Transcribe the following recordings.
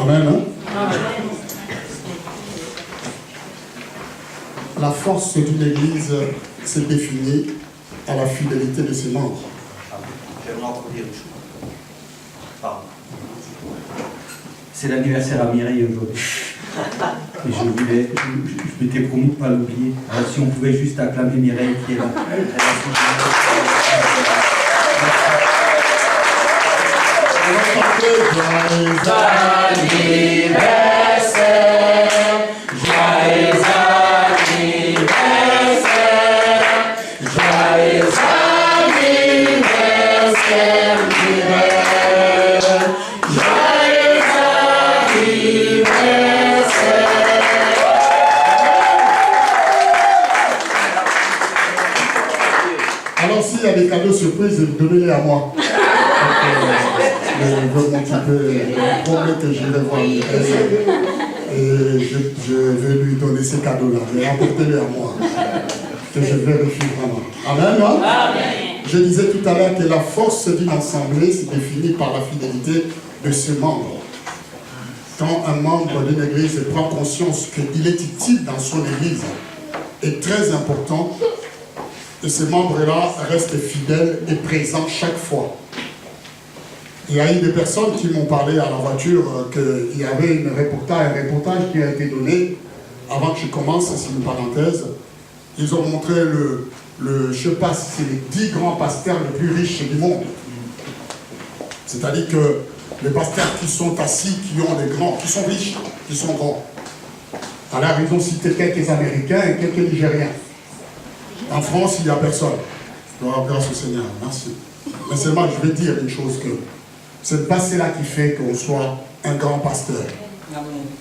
Amen. La force d'une église se définit à la fidélité de ses membres. J'aimerais encore dire une chose. Pardon. C'est l'anniversaire à Mireille aujourd'hui. Et je m'étais promis de ne pas l'oublier. Alors si on pouvait juste acclamer Mireille qui est là. Alors s'il y a des cadeaux surprises, donnez-les à moi. Je promets que j'irai voir et je vais lui donner ces cadeaux-là. Mais apportez-les à moi. Que je vérifie vraiment. Amen, non? Amen. Je disais tout à l'heure que la force d'une assemblée se définit par la fidélité de ses membres. Quand un membre d'une église prend conscience qu'il est utile dans son église, est très important que ces membres-là restent fidèles et présents chaque fois. Il y a eu des personnes qui m'ont parlé à la voiture qu'il y avait un reportage qui a été donné avant que je commence, c'est une parenthèse. Ils ont montré je ne sais pas si c'est les 10 grands pasteurs les plus riches du monde. C'est-à-dire que les pasteurs qui sont assis, qui sont riches, qui sont grands. Alors ils ont cité quelques Américains et quelques Nigériens. En France, il n'y a personne. Grâce au Seigneur, merci. Mais seulement, je vais dire une chose que ce n'est pas cela qui fait qu'on soit un grand pasteur.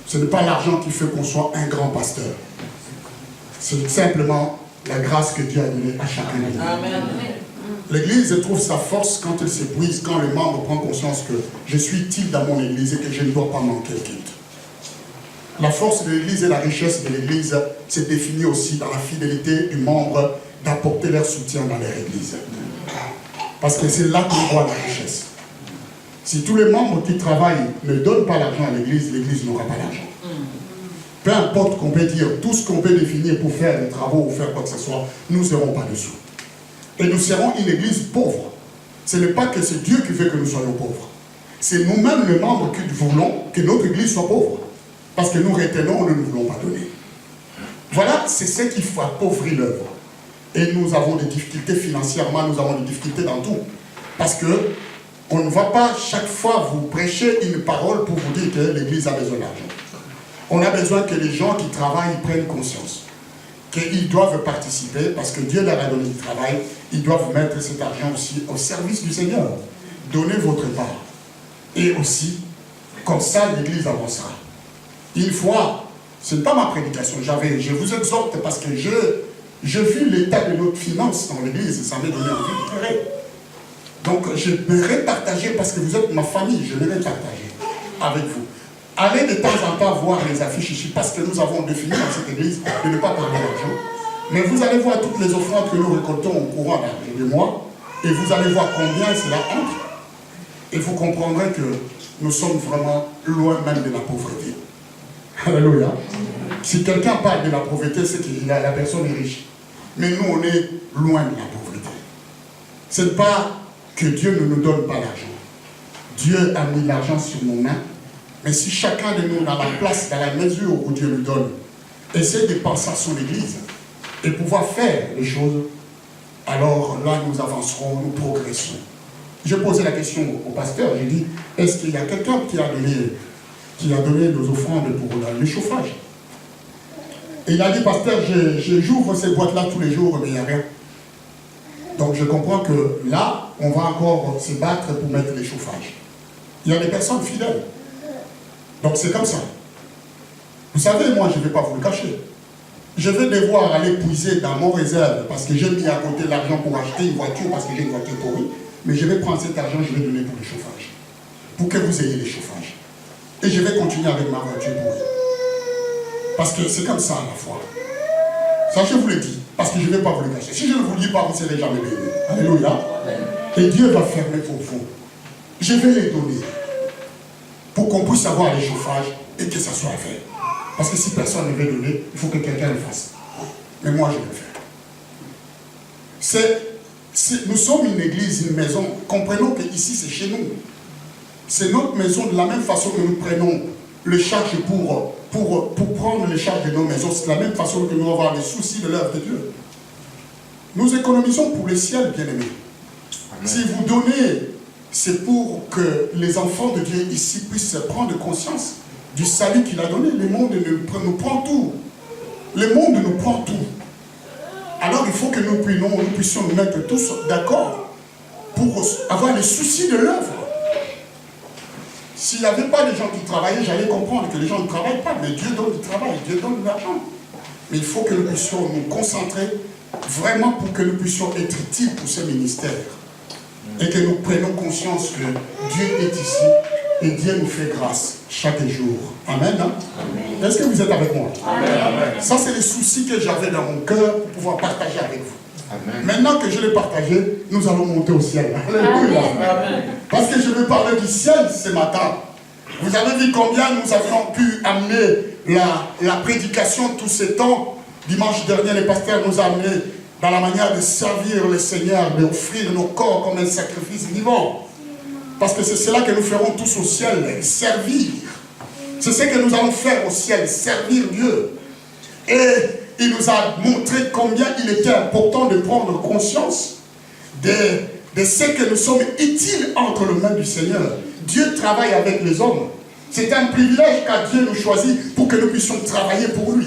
Ce n'est pas l'argent qui fait qu'on soit un grand pasteur. C'est simplement la grâce que Dieu a donnée à chacun de nous. L'église trouve sa force quand elle s'épuise, quand le membre prend conscience que je suis utile dans mon église et que je ne dois pas manquer le culte. La force de l'église et la richesse de l'église se définit aussi dans la fidélité du membre d'apporter leur soutien dans leur église. Parce que c'est là qu'on voit la richesse. Si tous les membres qui travaillent ne donnent pas l'argent à l'église, l'église n'aura pas d'argent. Peu importe qu'on peut dire, tout ce qu'on peut définir pour faire des travaux ou faire quoi que ce soit, nous ne serons pas dessous. Et nous serons une église pauvre. Ce n'est pas que c'est Dieu qui fait que nous soyons pauvres. C'est nous-mêmes les membres qui voulons que notre église soit pauvre. Parce que nous retenons, nous ne voulons pas donner. Voilà, c'est ce qui faut appauvrir l'œuvre. Et nous avons des difficultés financièrement, nous avons des difficultés dans tout. Parce que on ne va pas chaque fois vous prêcher une parole pour vous dire que l'église a besoin d'argent. On a besoin que les gens qui travaillent prennent conscience qu'ils doivent participer parce que Dieu leur a donné du travail. Ils doivent mettre cet argent aussi au service du Seigneur. Donnez votre part. Et aussi, comme ça, l'église avancera. Une fois, ce n'est pas ma prédication, je vous exhorte parce que je vis l'état de notre finance dans l'église et ça m'a donné envie de pleurer. Donc je vais partager parce que vous êtes ma famille, je vais partager avec vous. Allez de temps en temps voir les affiches ici parce que nous avons défini dans cette église de ne pas parler d'argent. Mais vous allez voir toutes les offrandes que nous récoltons au courant de mois et vous allez voir combien cela entre. Et vous comprendrez que nous sommes vraiment loin même de la pauvreté. Alléluia. Si quelqu'un parle de la pauvreté, c'est que la personne est riche. Mais nous, on est loin de la pauvreté. Ce n'est pas que Dieu ne nous donne pas l'argent. Dieu a mis l'argent sur nos mains. Mais si chacun de nous, dans la place, dans la mesure où Dieu nous donne, essaie de penser à son église et pouvoir faire les choses, alors là, nous avancerons, nous progresserons. J'ai posé la question au pasteur, j'ai dit, est-ce qu'il y a quelqu'un qui a donné nos offrandes pour le chauffage? Et il a dit, pasteur, j'ouvre ces boîtes-là tous les jours, mais il n'y a rien. Donc je comprends que là, on va encore se battre pour mettre les chauffages. Il y a des personnes fidèles. Donc c'est comme ça. Vous savez, moi, je ne vais pas vous le cacher. Je vais devoir aller puiser dans mon réserve parce que j'ai mis à côté l'argent pour acheter une voiture parce que j'ai une voiture pourrie. Mais je vais prendre cet argent, je vais donner pour le chauffage. Pour que vous ayez les chauffages. Et je vais continuer avec ma voiture pourrie. Parce que c'est comme ça à la foi. Ça, je vous le dis. Parce que je ne vais pas vous le cacher. Si je ne vous le dis pas, vous ne serez jamais bénis. Alléluia. Et Dieu va fermer pour vous. Je vais les donner. Pour qu'on puisse avoir les chauffages et que ça soit fait. Parce que si personne ne veut donner, il faut que quelqu'un le fasse. Mais moi, je vais le faire. Nous sommes une église, une maison. Comprenons que ici, c'est chez nous. C'est notre maison de la même façon que nous prenons le charge pour prendre les charges de nos maisons. C'est de la même façon que nous allons avoir les soucis de l'œuvre de Dieu. Nous économisons pour le ciel, bien-aimés. Si vous donnez, c'est pour que les enfants de Dieu ici puissent prendre conscience du salut qu'il a donné. Le monde nous prend tout. Le monde nous prend tout. Alors il faut que nous puissions nous mettre tous d'accord pour avoir les soucis de l'œuvre. S'il n'y avait pas des gens qui travaillaient, j'allais comprendre que les gens ne travaillent pas. Mais Dieu donne du travail, Dieu donne de l'argent. Mais il faut que nous puissions nous concentrer vraiment pour que nous puissions être utiles pour ce ministère. Et que nous prenions conscience que Dieu est ici et Dieu nous fait grâce chaque jour. Amen. Hein? Amen. Est-ce que vous êtes avec moi? Amen. Ça, c'est les soucis que j'avais dans mon cœur pour pouvoir partager avec vous. Amen. Maintenant que je l'ai partagé, nous allons monter au ciel. Alléluia. Parce que je veux parler du ciel ce matin. Vous avez vu combien nous avions pu amener la prédication tous ces temps. Dimanche dernier, le pasteur nous a amené dans la manière de servir le Seigneur, d'offrir nos corps comme un sacrifice vivant. Parce que c'est cela que nous ferons tous au ciel, servir. C'est ce que nous allons faire au ciel, servir Dieu. Et il nous a montré combien il était important de prendre conscience de ce que nous sommes utiles entre les mains du Seigneur. Dieu travaille avec les hommes. C'est un privilège qu'à Dieu nous choisit pour que nous puissions travailler pour lui.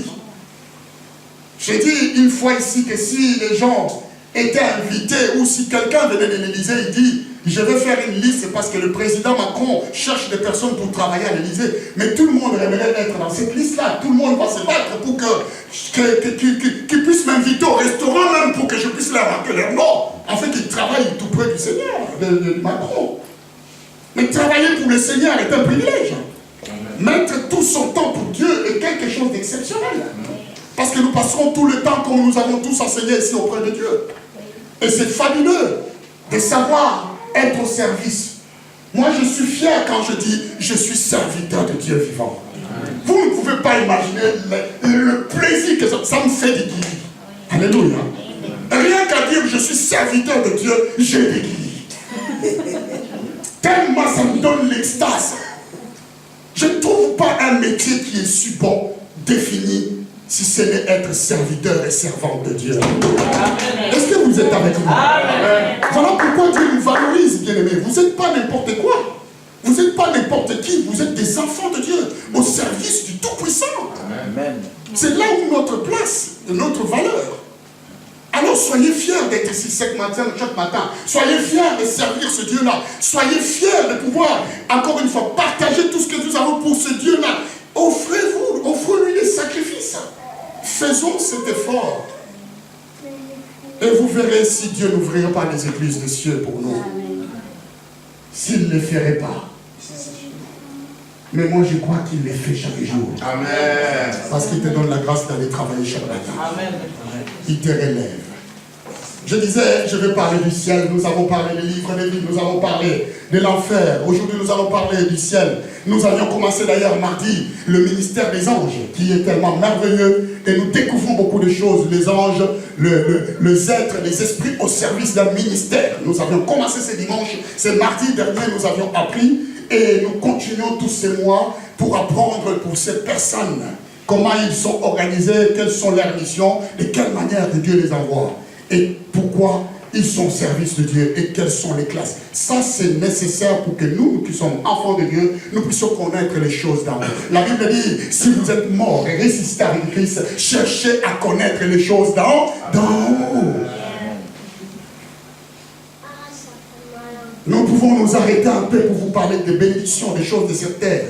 J'ai dit une fois ici que si les gens étaient invités ou si quelqu'un venait de l'Élysée, il dit je vais faire une liste parce que le président Macron cherche des personnes pour travailler à l'Élysée. Mais tout le monde aimerait être dans cette liste-là. Tout le monde va se battre pour qu'ils puissent m'inviter au restaurant même pour que je puisse leur marquer leur nom. En fait, ils travaillent tout près du Seigneur, de Macron. Mais travailler pour le Seigneur est un privilège. Mettre tout son temps pour Dieu est quelque chose d'exceptionnel. Parce que nous passerons tout le temps comme nous avons tous enseigné ici auprès de Dieu. Et c'est fabuleux de savoir être au service. Moi, je suis fier quand je dis je suis serviteur de Dieu vivant. Vous ne pouvez pas imaginer le plaisir que ça me fait de guérir. Alléluia. Rien qu'à dire je suis serviteur de Dieu, je les guéris. Tellement ça me donne l'extase. Je ne trouve pas un métier qui est si bon, défini, si ce n'est être serviteur et servante de Dieu. Est-ce que vous êtes avec moi? Voilà pourquoi Dieu nous valorise, bien-aimés. Vous n'êtes pas n'importe quoi. Vous n'êtes pas n'importe qui. Vous êtes des enfants de Dieu, au service du Tout-Puissant. C'est là où notre place, notre valeur. Alors soyez fiers d'être ici chaque matin. Soyez fiers de servir ce Dieu-là. Soyez fiers de pouvoir, encore une fois, partager tout ce que nous avons pour ce Dieu-là. Offrez-lui des sacrifices. Faisons cet effort. Et vous verrez si Dieu n'ouvrirait pas les églises des cieux pour nous. S'il ne les ferait pas. Mais moi je crois qu'il les fait chaque jour. Amen. Parce qu'il te donne la grâce d'aller travailler chaque matin. Amen. Il te relève. Je disais, je vais parler du ciel. Nous avons parlé des livres des vies. Nous avons parlé de l'enfer. Aujourd'hui, nous allons parler du ciel. Nous avions commencé d'ailleurs mardi le ministère des anges, qui est tellement merveilleux. Et nous découvrons beaucoup de choses. Les anges, les êtres, les esprits au service d'un ministère. Nous avions commencé ce dimanche. C'est mardi dernier, nous avions appris. Et nous continuons tous ces mois pour apprendre pour ces personnes. Comment ils sont organisés, quelles sont leurs missions, de quelle manière Dieu les envoie. Et pourquoi ils sont au service de Dieu et quelles sont les classes. Ça, c'est nécessaire pour que nous qui sommes enfants de Dieu, nous puissions connaître les choses d'en haut. La Bible dit, si vous êtes morts et ressuscités avec Christ, cherchez à connaître les choses d'en haut. Nous pouvons nous arrêter un peu pour vous parler des bénédictions, des choses de cette terre.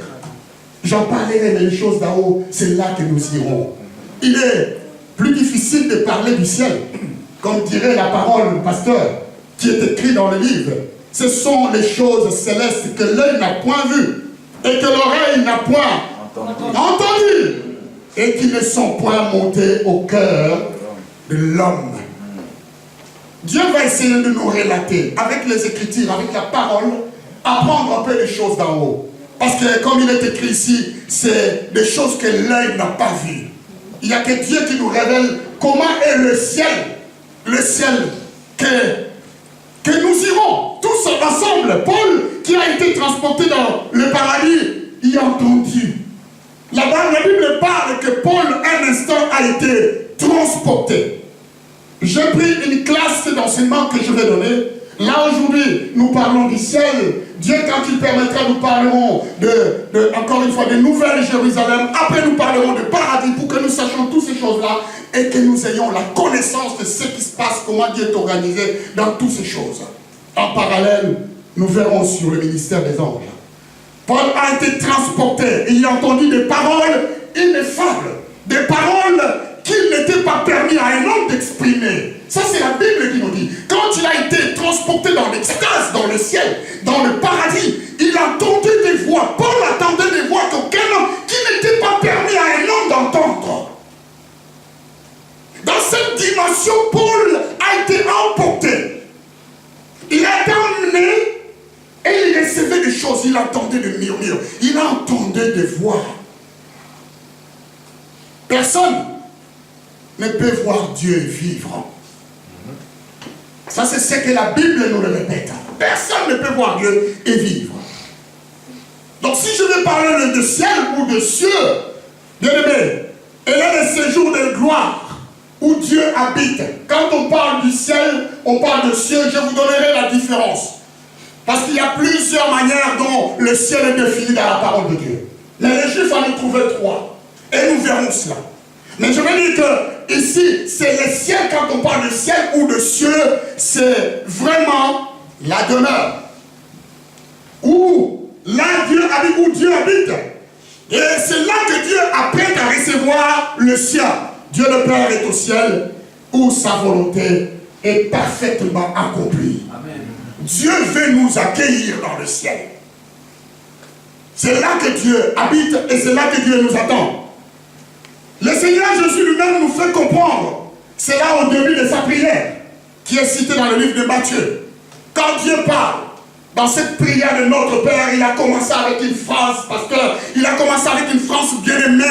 J'en parlerai, mais les choses d'en haut, c'est là que nous irons. Il est plus difficile de parler du ciel, comme dirait la parole du pasteur, qui est écrit dans le livre. Ce sont les choses célestes que l'œil n'a point vues et que l'oreille n'a point entendu et qui ne sont point montées au cœur de l'homme. Dieu va essayer de nous relater avec les Écritures, avec la parole, apprendre un peu les choses d'en haut. Parce que comme il est écrit ici, c'est des choses que l'œil n'a pas vues. Il n'y a que Dieu qui nous révèle comment est le ciel que nous irons tous ensemble. Paul, qui a été transporté dans le paradis, y a entendu. Là-bas, la Bible parle que Paul, un instant, a été transporté. J'ai pris une classe d'enseignement que je vais donner. Là, aujourd'hui, nous parlons du ciel. Dieu, quand il permettra, nous parlerons encore une fois, de Nouvelle Jérusalem. Après, nous parlerons de paradis pour que nous sachions toutes ces choses-là et que nous ayons la connaissance de ce qui se passe, comment Dieu est organisé dans toutes ces choses. En parallèle, nous verrons sur le ministère des anges. Paul a été transporté et il a entendu des paroles ineffables, des paroles qu'il n'était pas permis à un homme d'exprimer. Ça, c'est la Bible qui nous dit. Quand il a été transporté dans l'extase, dans le ciel, dans le paradis, il entendait des voix. Paul entendait des voix qu'aucun homme, qui n'était pas permis à un homme d'entendre. Dans cette dimension, Paul a été emporté. Il a été emmené et il recevait des choses. Il entendait des murmures. Il entendait des voix. Personne ne peut voir Dieu vivre. Ça, c'est ce que la Bible nous le répète. Personne ne peut voir Dieu et vivre. Donc, si je vais parler de ciel ou de cieux, bien aimé, il y a des séjours de gloire où Dieu habite. Quand on parle du ciel, on parle de cieux, je vous donnerai la différence. Parce qu'il y a plusieurs manières dont le ciel est défini dans la parole de Dieu. Les Juifs en ont trouvé 3. Et nous verrons cela. Mais je veux dire que ici, c'est le ciel, quand on parle de ciel ou de cieux, c'est vraiment la demeure. Où là Dieu habite, où Dieu habite. Et c'est là que Dieu apprête à recevoir le sien. Dieu le Père est au ciel, où sa volonté est parfaitement accomplie. Amen. Dieu veut nous accueillir dans le ciel. C'est là que Dieu habite et c'est là que Dieu nous attend. Le Seigneur Jésus lui-même nous fait comprendre, c'est là au début de sa prière, qui est cité dans le livre de Matthieu. Quand Dieu parle, dans cette prière de notre Père, il a commencé avec une phrase, parce qu'il a commencé avec une phrase bien aimée,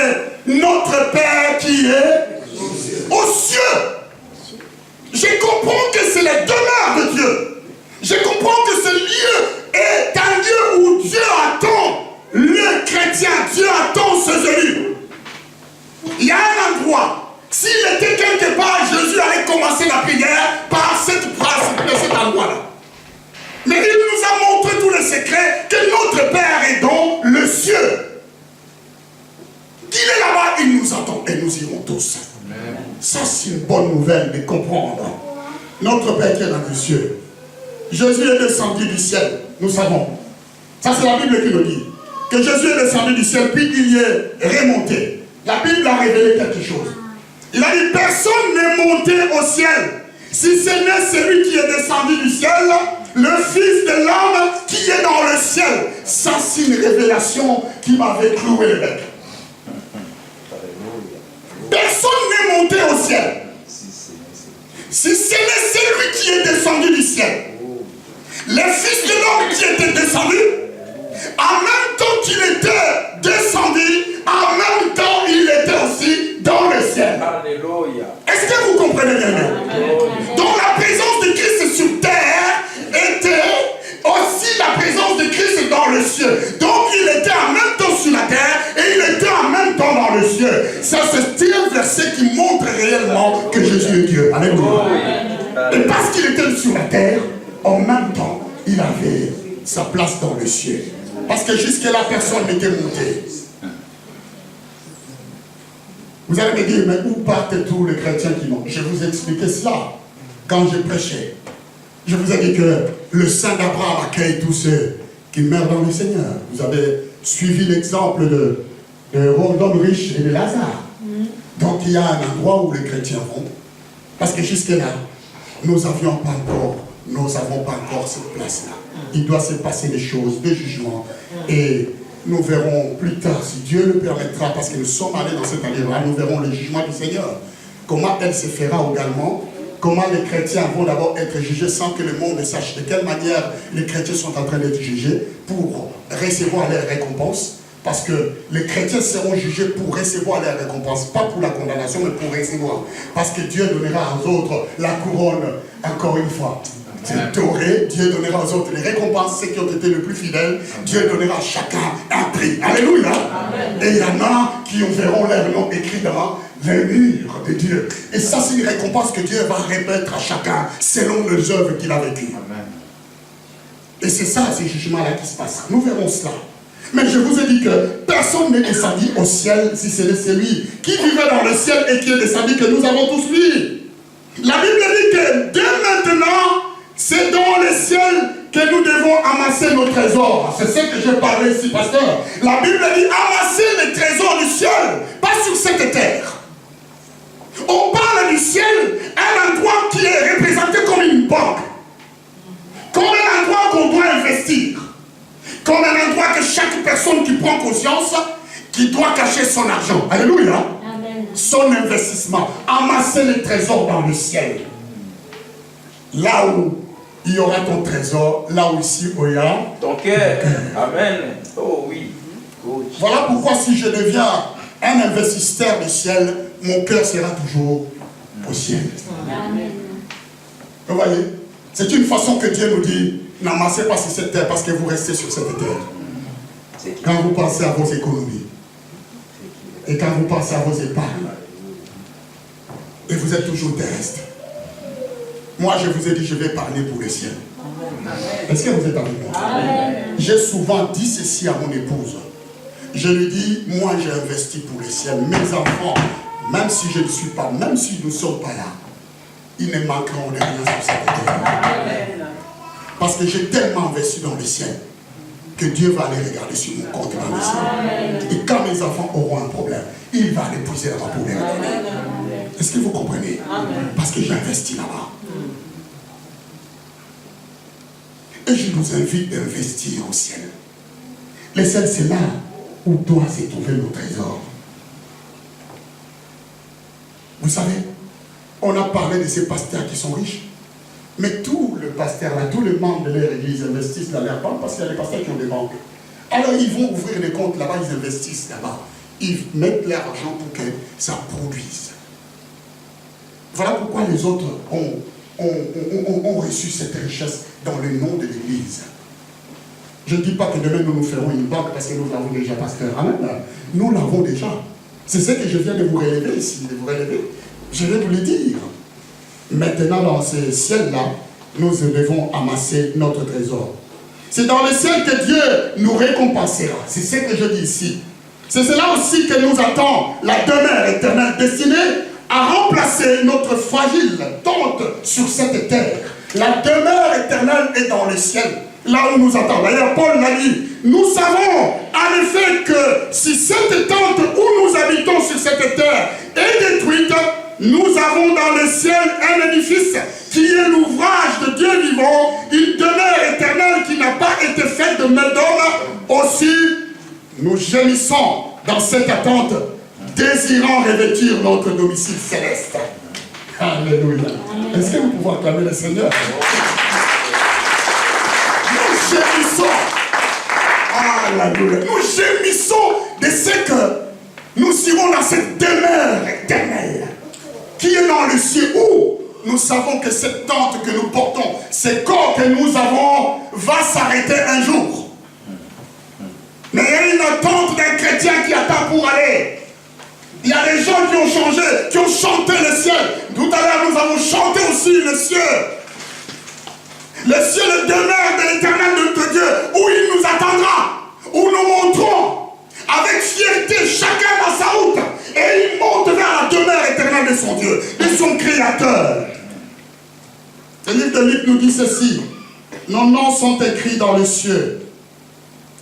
notre Père qui est aux cieux. Je comprends que c'est la demeure de Dieu. Je comprends que ce lieu est un lieu où Dieu attend le chrétien, Dieu attend ses élus. Il y a un endroit, s'il était quelque part, Jésus allait commencer la prière par cette phrase, cet endroit-là. Mais il nous a montré tous les secrets que notre Père est dans le cieux. Qu'il est là-bas, il nous attend et nous irons tous. Amen. Ça, c'est une bonne nouvelle de comprendre. Notre Père qui est dans les cieux. Jésus est descendu du ciel, nous savons. Ça, c'est la Bible qui nous dit. Que Jésus est descendu du ciel, puis il y est remonté. La Bible a révélé quelque chose. Il a dit, personne n'est monté au ciel, si ce n'est celui qui est descendu du ciel, le Fils de l'homme qui est dans le ciel. Ça, c'est une révélation qui m'avait cloué le bec. Personne n'est monté au ciel, si ce n'est celui qui est descendu du ciel. Le Fils de l'homme qui était descendu, en même temps qu'il était descendu, en même temps il était aussi dans le ciel. Alléluia. Est-ce que vous comprenez bien? Donc la présence de Christ sur terre était aussi la présence de Christ dans le ciel. Donc il était en même temps sur la terre et il était en même temps dans le ciel. Ça, c'est un verset qui montre réellement que Jésus est Dieu. Alléluia. Et parce qu'il était sur la terre, en même temps, il avait sa place dans le ciel. Parce que jusque-là, personne n'était monté. Vous allez me dire, mais où partent tous les chrétiens qui montent? Je vous ai expliqué cela quand je prêchais. Je vous ai dit que le sein d'Abraham accueille tous ceux qui meurent dans le Seigneur. Vous avez suivi l'exemple de l'homme riche et de Lazare. Donc il y a un endroit où les chrétiens vont. Parce que jusque-là, nous n'avons pas encore cette place-là. Il doit se passer des choses, des jugements. Et nous verrons plus tard, si Dieu le permettra, parce que nous sommes allés dans cette année-là, nous verrons le jugement du Seigneur. Comment elle se fera également. Comment les chrétiens vont d'abord être jugés sans que le monde ne sache de quelle manière les chrétiens sont en train d'être jugés pour recevoir leur récompense. Parce que les chrétiens seront jugés pour recevoir leur récompense, pas pour la condamnation, mais pour recevoir. Parce que Dieu donnera aux autres la couronne, encore une fois. C'est doré, Dieu donnera aux autres les récompenses, ceux qui ont été les plus fidèles. Dieu donnera à chacun un prix. Alléluia. Amen. Et il y en a qui verront leur nom écrit dans les murs de Dieu. Et ça, c'est une récompense que Dieu va remettre à chacun selon les œuvres qu'il a vécues. Et c'est ça, ces jugements-là qui se passent. Nous verrons cela. Mais je vous ai dit que personne n'est descendu au ciel si ce n'est celui qui vivait dans le ciel et qui est descendu que nous avons tous vu. La Bible dit que dès maintenant, c'est dans le ciel que nous devons amasser nos trésors. C'est ce que je parlais ici, pasteur. La Bible dit amasser les trésors du ciel, pas sur cette terre. On parle du ciel, un endroit qui est représenté comme une banque. Comme un endroit qu'on doit investir. Comme un endroit que chaque personne qui prend conscience, qui doit cacher son argent. Alléluia. Amen. Son investissement. Amasser les trésors dans le ciel. Là où il y aura ton trésor, là où ici, il y a ton cœur. Amen. Oh oui. Oh, voilà pourquoi si je deviens un investisseur du ciel, mon cœur sera toujours au ciel. Amen. Vous voyez, c'est une façon que Dieu nous dit, n'amassez pas sur cette terre parce que vous restez sur cette terre. Quand vous pensez à vos économies, et quand vous pensez à vos épargnes, et vous êtes toujours terrestre. Moi, je vous ai dit, je vais parler pour le ciel. Est-ce que vous êtes avec moi? J'ai souvent dit ceci à mon épouse. Je lui dis, moi j'ai investi pour le ciel. Mes enfants, même si je ne suis pas, même si nous ne sommes pas là, ils ne manqueront de rien sur cette terre. Parce que j'ai tellement investi dans le ciel que Dieu va aller regarder sur mon compte dans le ciel. Et quand mes enfants auront un problème, il va les pousser là-bas pour les redonner. Est-ce que vous comprenez? Parce que j'ai investi là-bas. Et je vous invite d'investir au ciel. Le ciel, c'est là où doit se trouver nos trésors. Vous savez, on a parlé de ces pasteurs qui sont riches. Mais tous les pasteurs, là, tous les membres de leur église investissent dans leur banque parce qu'il y a des pasteurs qui ont des banques. Alors ils vont ouvrir des comptes là-bas, ils investissent là-bas. Ils mettent leur argent pour que ça produise. Voilà pourquoi les autres ont reçu cette richesse dans le nom de l'église. Je ne dis pas que demain nous ferons une banque parce que nous l'avons déjà, pasteur. Amen. Nous l'avons déjà. C'est ce que je viens de vous relever ici, de vous relever. Je vais vous le dire. Maintenant, dans ce ciel-là, nous devons amasser notre trésor. C'est dans le ciel que Dieu nous récompensera. C'est ce que je dis ici. C'est cela aussi que nous attend la demeure éternelle destinée à remplacer notre fragile tente sur cette terre. La demeure éternelle est dans le ciel, là où nous attend. D'ailleurs, Paul l'a dit. Nous savons en effet que si cette tente où nous habitons sur cette terre est détruite, nous avons dans le ciel un édifice qui est l'ouvrage de Dieu vivant, une demeure éternelle qui n'a pas été faite de main d'homme. Aussi, nous gémissons dans cette attente, désirant revêtir notre domicile céleste. Alléluia. Est-ce que nous pouvons acclamer le Seigneur? Nous gémissons. Alléluia. Nous gémissons de ce que nous irons dans cette demeure éternelle qui est dans le ciel, où nous savons que cette tente que nous portons, ce corps que nous avons, va s'arrêter un jour. Mais il y a une attente d'un chrétien qui attend pour aller. Il y a des gens qui ont changé, qui ont chanté le ciel. Tout à l'heure, nous avons chanté aussi le ciel. Le ciel est demeure de l'éternel de Dieu, où il nous attendra, où nous montrons avec fierté chacun dans sa route. Et il monte vers la demeure éternelle de son Dieu, de son Créateur. Le livre de Luc nous dit ceci. Nos noms sont écrits dans le cieux.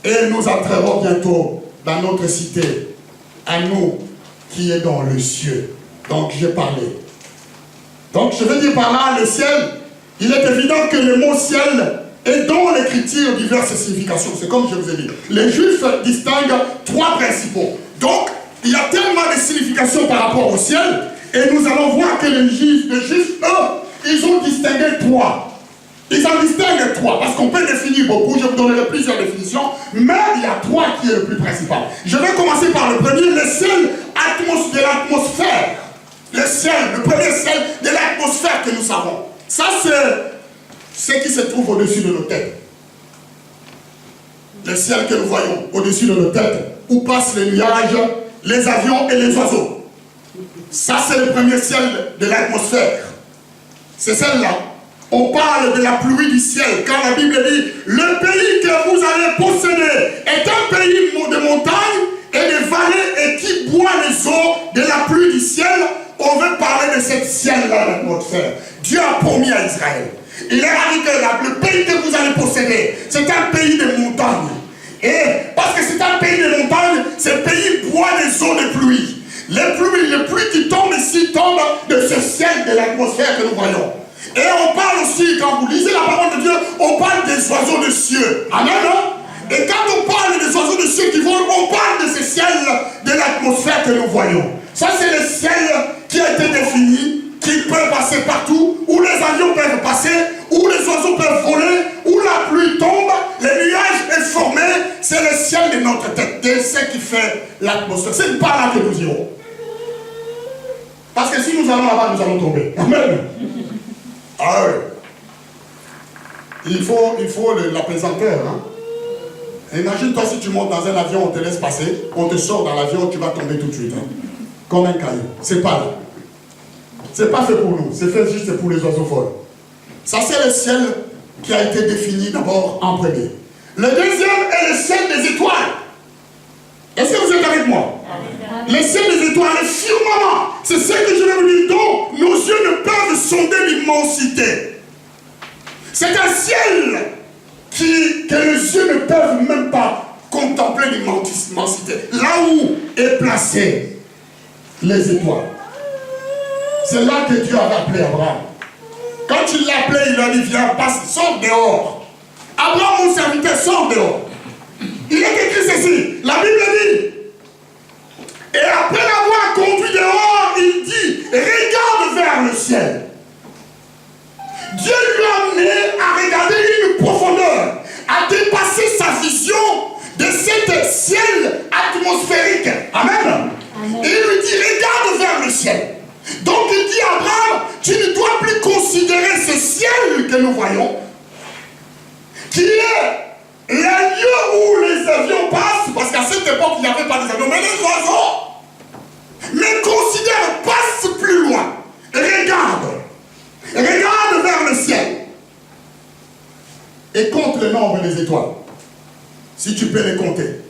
Et nous entrerons bientôt dans notre cité. À nous qui est dans le cieux. Donc j'ai parlé. Donc je veux dire par là, le ciel, il est évident que le mot ciel est dans l'écriture diverses significations. C'est comme je vous ai dit. Les Juifs distinguent trois principaux. Donc, il y a tellement de significations par rapport au ciel, et nous allons voir que les Juifs, eux, ils ont distingué trois. Ils en distinguent trois, parce qu'on peut définir beaucoup, je vous donnerai plusieurs définitions, mais il y a trois qui est le plus principal. Je vais commencer par le premier, le ciel de l'atmosphère. Le ciel, le premier ciel de l'atmosphère que nous savons. Ça, c'est ce qui se trouve au-dessus de nos têtes. Le ciel que nous voyons au-dessus de nos têtes, où passent les nuages, les avions et les oiseaux. Ça, c'est le premier ciel de l'atmosphère. C'est celle-là. On parle de la pluie du ciel, quand la Bible dit « Le pays que vous allez posséder est un pays de montagnes et de vallées et qui boit les eaux de la pluie du ciel. » On veut parler de cette ciel-là, l'atmosphère. Dieu a promis à Israël. Il a dit que le pays que vous allez posséder, c'est un pays de montagnes. Et parce que c'est un pays de montagnes, ce pays boit des eaux de pluie. Les pluies qui tombent ici tombent de ce ciel de l'atmosphère que nous voyons. Et on parle aussi, quand vous lisez la parole de Dieu, on parle des oiseaux de cieux. Amen, hein? Et quand on parle des oiseaux de cieux qui volent, on parle de ce ciel de l'atmosphère que nous voyons. Ça, c'est le ciel qui a été défini, qui peut passer partout, où les avions peuvent passer, où les oiseaux peuvent voler, où la pluie tombe, les nuages est formé. C'est le ciel de notre tête. C'est ce qui fait l'atmosphère. C'est par là que nous irons. Parce que si nous allons là-bas, nous allons tomber. Amen. Ah oui. Il faut l'apaisanteur. Hein? Imagine-toi si tu montes dans un avion, on te laisse passer, on te sort dans l'avion, tu vas tomber tout de suite. Hein? Comme un caillou. C'est pas là. C'est pas fait pour nous. C'est fait juste pour les oiseaux folles. Ça, c'est le ciel qui a été défini d'abord en premier. Le deuxième est le ciel des étoiles. Est-ce que vous êtes avec moi? Le ciel des étoiles, le firmament. C'est ce que je vais vous dire, dont nos yeux ne peuvent sonder l'immensité. C'est un ciel que les yeux ne peuvent même pas contempler l'immensité. Là où est placé les étoiles. C'est là que Dieu a appelé Abraham. Quand il l'a appelé, il a dit, viens, passe, sors dehors. Abraham, mon serviteur, sort dehors. Il est écrit ceci, la Bible dit, et après l'avoir conduit dehors, il dit, regarde vers le ciel. Dieu lui a amené à regarder une profondeur, à dépasser sa vision de cet ciel atmosphérique. Amen. Amen. Et il lui dit, regarde vers le ciel. Donc il dit à Abraham, tu ne dois plus considérer ce ciel que nous voyons, qui est le lieu où les avions passent, parce qu'à cette époque il n'y avait pas des avions, mais les oiseaux. Mais considère, passe plus loin. Regarde vers le ciel. Et compte le nombre des étoiles, si tu peux les compter.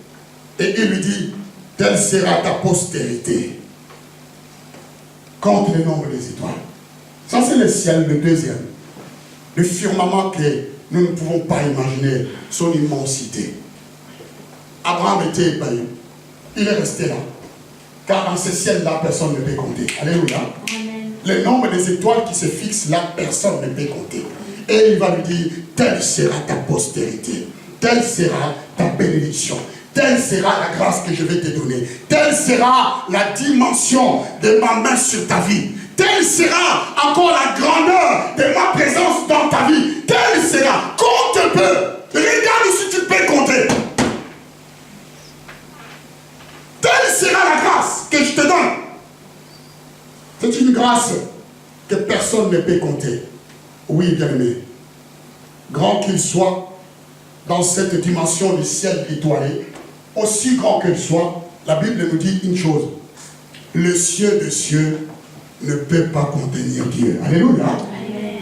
Et il lui dit, telle sera ta postérité. Compte le nombre des étoiles. Ça, c'est le ciel, le deuxième. Le firmament que nous ne pouvons pas imaginer son immensité. Abraham était ébahi. Il est resté là. Car dans ce ciel-là, personne ne peut compter. Alléluia. Amen. Le nombre des étoiles qui se fixent là, personne ne peut compter. Et il va lui dire, telle sera ta postérité. Telle sera ta bénédiction. Telle sera la grâce que je vais te donner. Telle sera la dimension de ma main sur ta vie. Telle sera encore la grandeur de ma présence dans ta vie. Telle sera. Compte peu. Regarde si tu peux compter. Telle sera la grâce que je te donne. C'est une grâce que personne ne peut compter. Oui, bien-aimé. Grand qu'il soit, dans cette dimension du ciel étoilé, aussi grand qu'il soit, la Bible nous dit une chose. Le ciel des cieux ne peut pas contenir Dieu. Alléluia. Amen.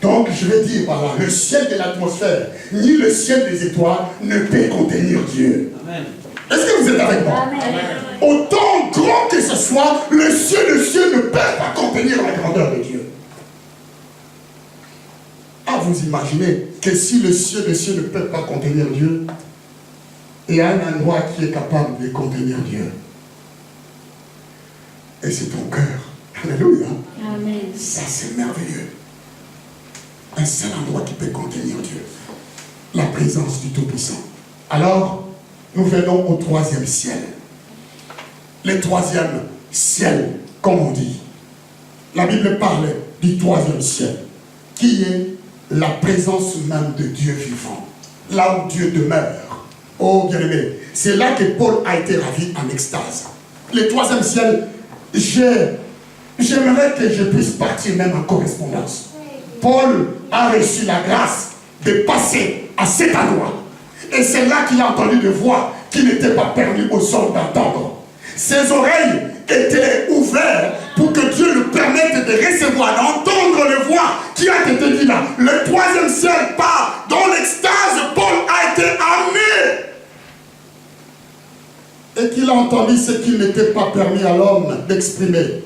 Donc, je vais dire par là, le ciel de l'atmosphère, ni le ciel des étoiles ne peut contenir Dieu. Amen. Est-ce que vous êtes avec moi? Amen. Autant grand que ce soit, le ciel des cieux ne peut pas contenir la grandeur de Dieu. vous imaginer que si les cieux ne peuvent pas contenir Dieu, il y a un endroit qui est capable de contenir Dieu. Et c'est ton cœur. Alléluia. Amen. Ça, c'est merveilleux. Un seul endroit qui peut contenir Dieu. La présence du Tout-Puissant. Alors, nous venons au troisième ciel. Le troisième ciel, comme on dit. La Bible parle du troisième ciel, qui est la présence même de Dieu vivant. Là où Dieu demeure. Oh, bien-aimé, c'est là que Paul a été ravi en extase. Le troisième ciel, j'aimerais que je puisse partir même en correspondance. Paul a reçu la grâce de passer à cet endroit. Et c'est là qu'il a entendu des voix qui n'étaient pas permis aux hommes d'entendre. Ses oreilles étaient ouvertes pour que Dieu lui permette de recevoir, d'entendre les voix qui a été dit là. Le troisième ciel part dans l'extase, Paul a été amené. Et qu'il a entendu ce qui n'était pas permis à l'homme d'exprimer.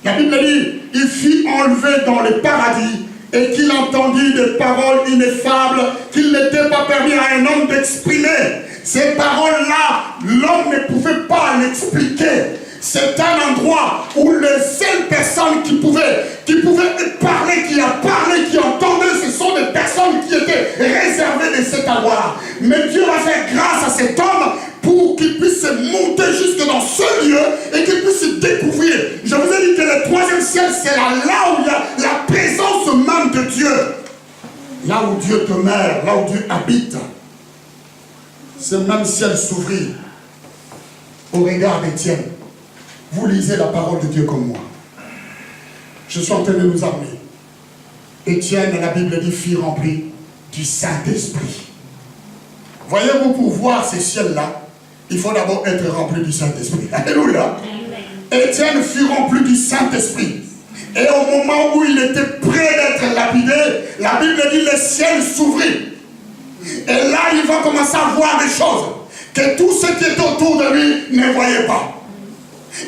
La Bible dit, il fut enlevé dans le paradis et qu'il entendit des paroles ineffables qu'il n'était pas permis à un homme d'exprimer. Ces paroles-là, l'homme ne pouvait pas l'expliquer. C'est un endroit où les seules personnes qui pouvaient parler, qui a parlé, qui entendaient, ce sont des personnes qui étaient réservées de cet endroit. Mais Dieu va faire grâce à cet homme pour qu'il puisse monter jusque dans ce lieu et qu'il puisse découvrir. Je vous ai dit que le troisième ciel, c'est là où il y a la présence même de Dieu. Là où Dieu demeure, là où Dieu habite. Ce même ciel s'ouvrit au regard d'Étienne. Vous lisez la parole de Dieu comme moi. Je suis en train de nous amener. Étienne, la Bible dit, fut rempli du Saint-Esprit. Voyez-vous, pour voir ces ciels-là, il faut d'abord être rempli du Saint-Esprit. Alléluia. Étienne fut rempli du Saint-Esprit. Et au moment où il était prêt d'être lapidé, la Bible dit, le ciel s'ouvrit. Et là, il va commencer à voir des choses que tous ceux qui étaient autour de lui ne voyaient pas.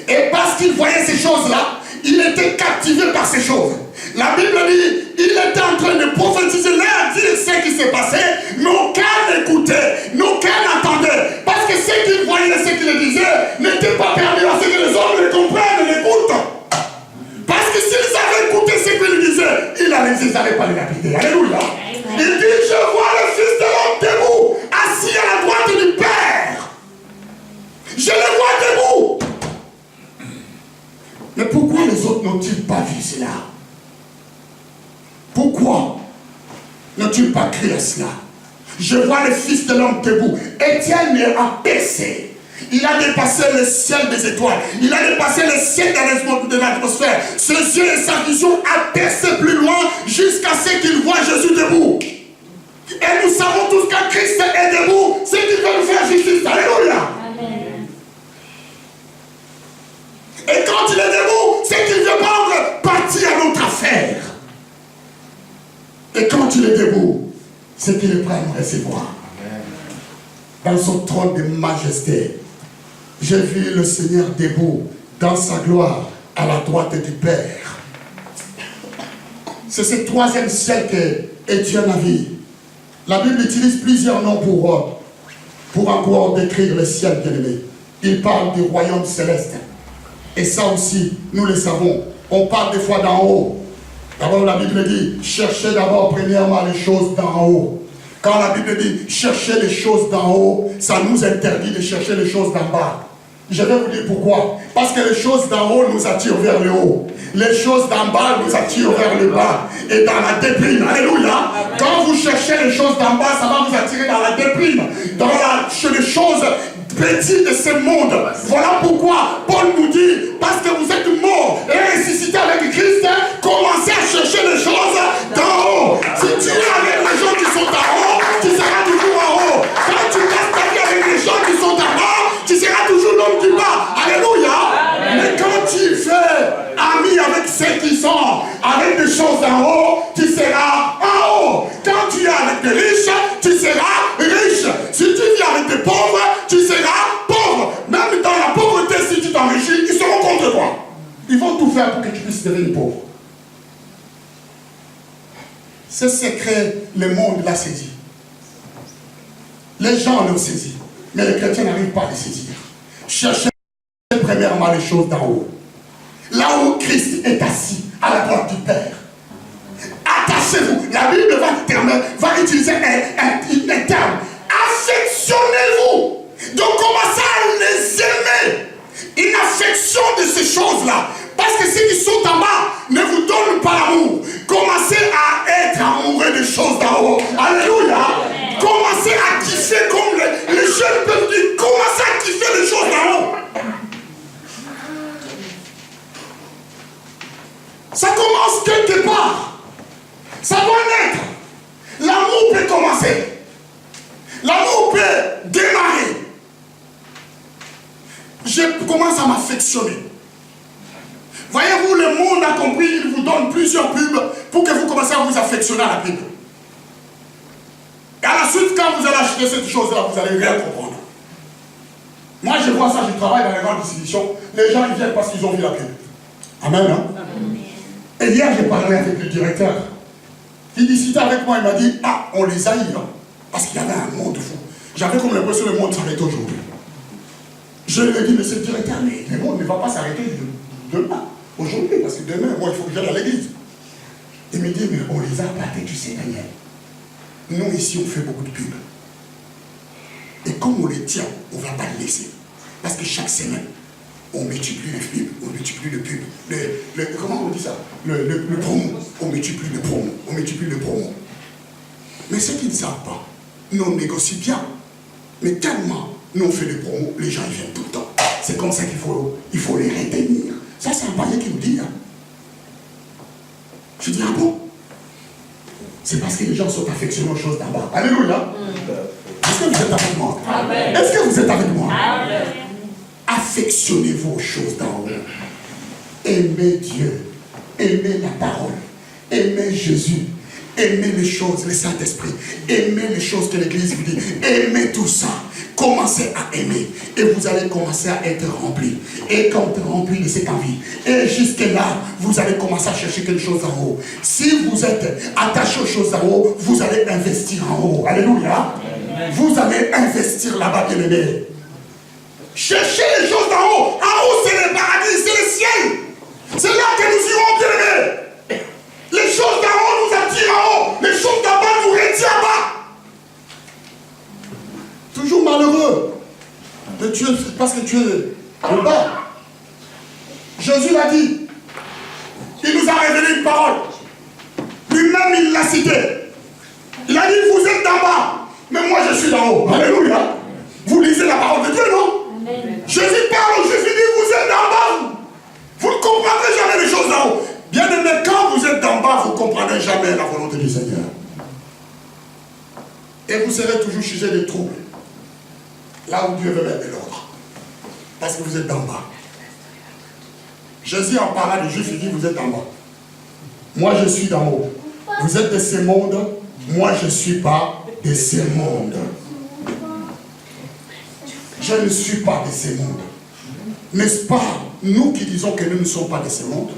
Et parce qu'il voyait ces choses-là, il était captivé par ces choses. La Bible dit, il était en train de prophétiser, leur dire ce qui s'est passé, mais aucun n'écoutait, aucun n'entendait. Parce que ce qu'il voyait, ce qu'il disait, n'était pas permis à ce que les hommes le comprennent et l'écoutent. Parce que s'ils avaient écouté ce qu'il disait, ils n'allaient pas le lapider. Alléluia. Il dit, je vois le Fils de l'homme debout, assis à la droite du Père. Je le vois debout. Mais pourquoi les autres n'ont-ils pas vu cela? Pourquoi n'ont-ils pas crié à cela? Je vois le Fils de l'homme debout. Étienne a percé. Il a dépassé le ciel des étoiles. Il a dépassé le ciel de l'atmosphère. Ses yeux et sa vision a percé plus loin jusqu'à ce qu'il voit Jésus debout. Et nous savons tous qu'un Christ est debout, c'est qu'il veut nous faire justice. Alléluia. Amen. Et quand il est debout, c'est qu'il veut prendre partie à notre affaire. Et quand il est debout, c'est qu'il est prêt à nous recevoir. Dans son trône de majesté. J'ai vu le Seigneur debout dans sa gloire à la droite du Père. C'est ce troisième ciel que Étienne a vu. La Bible utilise plusieurs noms pour encore décrire le ciel bien-aimé. Il parle du royaume céleste. Et ça aussi, nous le savons. On parle des fois d'en haut. D'abord, la Bible dit, cherchez d'abord premièrement les choses d'en haut. Quand la Bible dit, cherchez les choses d'en haut, ça nous interdit de chercher les choses d'en bas. Je vais vous dire pourquoi. Parce que les choses d'en haut nous attirent vers le haut. Les choses d'en bas nous attirent vers le bas. Et dans la déprime. Alléluia. Quand vous cherchez les choses d'en bas, ça va vous attirer dans la déprime. Dans les choses petites de ce monde. Voilà pourquoi Paul nous dit, parce que vous êtes morts et ressuscités avec Christ, commencez à chercher les choses d'en haut. Si tu es avec les gens qui sont en haut, tu seras toujours en haut. Quand tu passes ta vie avec les gens qui sont en bas, tu seras toujours l'homme du bas. Alléluia. Mais quand tu fais ami avec ceux qui sont avec des choses en haut, tu seras en haut. Quand tu es avec des riches, tu seras riche. Si tu vis avec des pauvres, tu seras pauvre. Même dans la pauvreté, si tu t'enrichis, ils seront contre toi. Ils vont tout faire pour que tu puisses devenir pauvre. Ce secret, le monde l'a saisi. Les gens l'ont saisi. Mais les chrétiens n'arrivent pas à les saisir. Cherchez premièrement les choses d'en haut. Là où Christ est assis, à la droite du Père. Attachez-vous. La Bible va utiliser un terme. Affectionnez-vous. Donc commencez à les aimer. Une affection de ces choses-là. Parce que ceux qui sont en bas ne vous donnent pas l'amour. Commencez à être amoureux des choses d'en haut. Alléluia. Commencez à kiffer comme les jeunes peuvent dire. Commencez à kiffer les choses d'en haut. Ça commence quelque part. Ça doit naître. L'amour peut commencer. L'amour peut démarrer. Je commence à m'affectionner. Voyez-vous, le monde a compris, il vous donne plusieurs pubs pour que vous commencez à vous affectionner à la pub. Et à la suite, quand vous allez acheter cette chose-là, vous allez rien comprendre. Moi, je vois ça, je travaille dans les grandes distributions. Les gens, ils viennent parce qu'ils ont vu la pub. Amen, hein? Et hier, j'ai parlé avec le directeur. Il discutait avec moi, il m'a dit, ah, on les haït, hein, parce qu'il y avait un monde fou. J'avais comme l'impression que le monde s'arrête aujourd'hui. Je lui ai dit, monsieur le directeur, mais le monde ne va pas s'arrêter demain, aujourd'hui, parce que demain, moi, il faut que j'aille à l'église. Il me dit, mais on les a battus, tu sais, Daniel. Nous, ici, on fait beaucoup de pubs. Et comme on les tient, on ne va pas les laisser. Parce que chaque semaine, on multiplie les pubs, on multiplie le pub. Comment on dit ça? Le promo. On multiplie le promo. On multiplie le promo. Mais ceux qui ne savent pas, nous on négocie bien. Mais tellement nous on fait des promos, les gens ils viennent tout le temps. C'est comme ça qu'il faut les retenir. Ça c'est un païen qui nous dit. Hein. Je dis, ah bon? C'est parce que les gens sont affectionnés aux choses d'en bas. Alléluia. Est-ce que vous êtes avec moi? Amen. Est-ce que vous êtes avec moi? Amen. Affectionnez-vous aux choses d'en haut. Aimez Dieu. Aimez la parole. Aimez Jésus. Aimez les choses, le Saint-Esprit. Aimez les choses que l'Église vous dit. Aimez tout ça. Commencez à aimer. Et vous allez commencer à être rempli. Et quand vous êtes rempli de cette envie. Et jusque-là, vous allez commencer à chercher quelque chose en haut. Si vous êtes attaché aux choses en haut, vous allez investir en haut. Alléluia. Amen. Vous allez investir là-bas, bien-aimés. Cherchez les choses d'en haut. En haut, c'est le paradis, c'est le ciel. C'est là que nous irons, bien-aimés. Les choses d'en haut nous attirent en haut. Les choses d'en bas nous retirent bas. Toujours malheureux de Dieu parce que tu es en bas. Jésus l'a dit. Il nous a révélé une parole. Lui-même, il l'a cité. Il a dit, vous êtes d'en bas, mais moi je suis d'en haut. Alléluia. Vous lisez la parole de Dieu, non? Amen. Jésus parle aux Juifs, il dit, vous êtes d'en bas. Vous ne comprendrez jamais les choses d'en haut. Bien aimé, quand vous êtes d'en bas, vous ne comprendrez jamais la volonté du Seigneur. Et vous serez toujours sujet de troubles. Là où Dieu veut mettre de l'ordre. Parce que vous êtes d'en bas. Jésus en parlant des Juifs, il dit, vous êtes d'en bas. Moi, je suis d'en haut. Vous êtes de ce monde. Moi, je ne suis pas de ce monde. Je ne suis pas de ce monde. N'est-ce pas, nous qui disons que nous ne sommes pas de ce monde?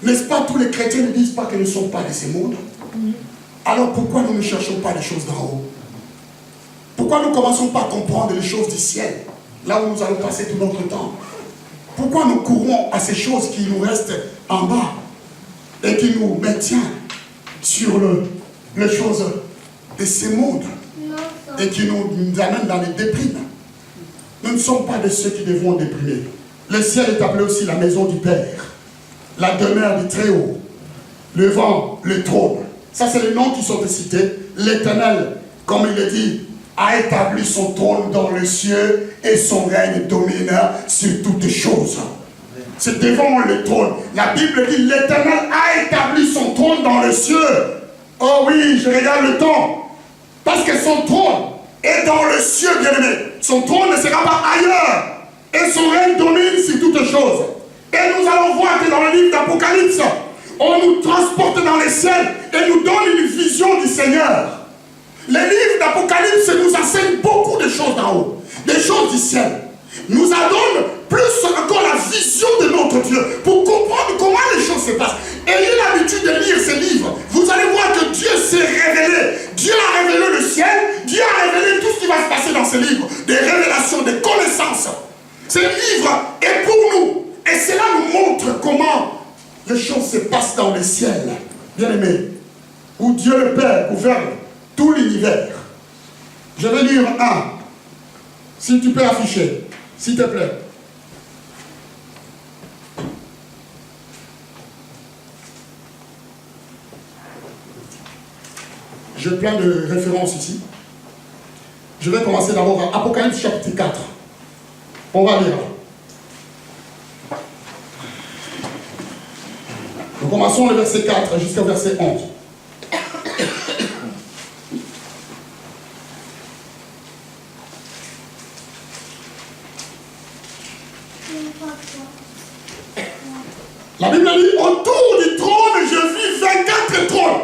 N'est-ce pas, tous les chrétiens ne disent pas que nous ne sommes pas de ce monde? Alors pourquoi nous ne cherchons pas les choses d'en haut? Pourquoi nous ne commençons pas à comprendre les choses du ciel, là où nous allons passer tout notre temps? Pourquoi nous courons à ces choses qui nous restent en bas et qui nous maintiennent sur les choses de ce monde et qui nous amènent dans les déprimes? Nous ne sommes pas de ceux qui devront déprimer. Le ciel est appelé aussi la maison du Père, la demeure du Très-Haut, le vent, le trône. Ça, c'est les noms qui sont cités. L'Éternel, comme il le dit, a établi son trône dans le ciel et son règne domine sur toutes choses. C'est devant le trône. La Bible dit, l'Éternel a établi son trône dans le ciel. Oh oui, je regarde le temps. Parce que son trône est dans le ciel, bien-aimé. Son trône ne sera pas ailleurs. Et son règne domine sur toutes choses. Et nous allons voir que dans le livre d'Apocalypse, on nous transporte dans les ciels et nous donne une vision du Seigneur. Les livres d'Apocalypse nous enseignent beaucoup de choses d'en haut, des choses du ciel. Nous en donnent plus encore la vision de notre Dieu pour comprendre comment les choses se se passe. Ayez l'habitude de lire ces livres. Vous allez voir que Dieu s'est révélé. Dieu a révélé le ciel. Dieu a révélé tout ce qui va se passer dans ces livres. Des révélations, des connaissances. Ce livre est pour nous. Et cela nous montre comment les choses se passent dans le ciel. Bien-aimés, où Dieu le Père gouverne tout l'univers. Je vais lire un. Si tu peux afficher, s'il te plaît. J'ai plein de références ici. Je vais commencer d'abord à Apocalypse chapitre 4. On va lire. Nous commençons le verset 4 jusqu'au verset 11. La Bible dit, autour du trône, je vis 24 trônes.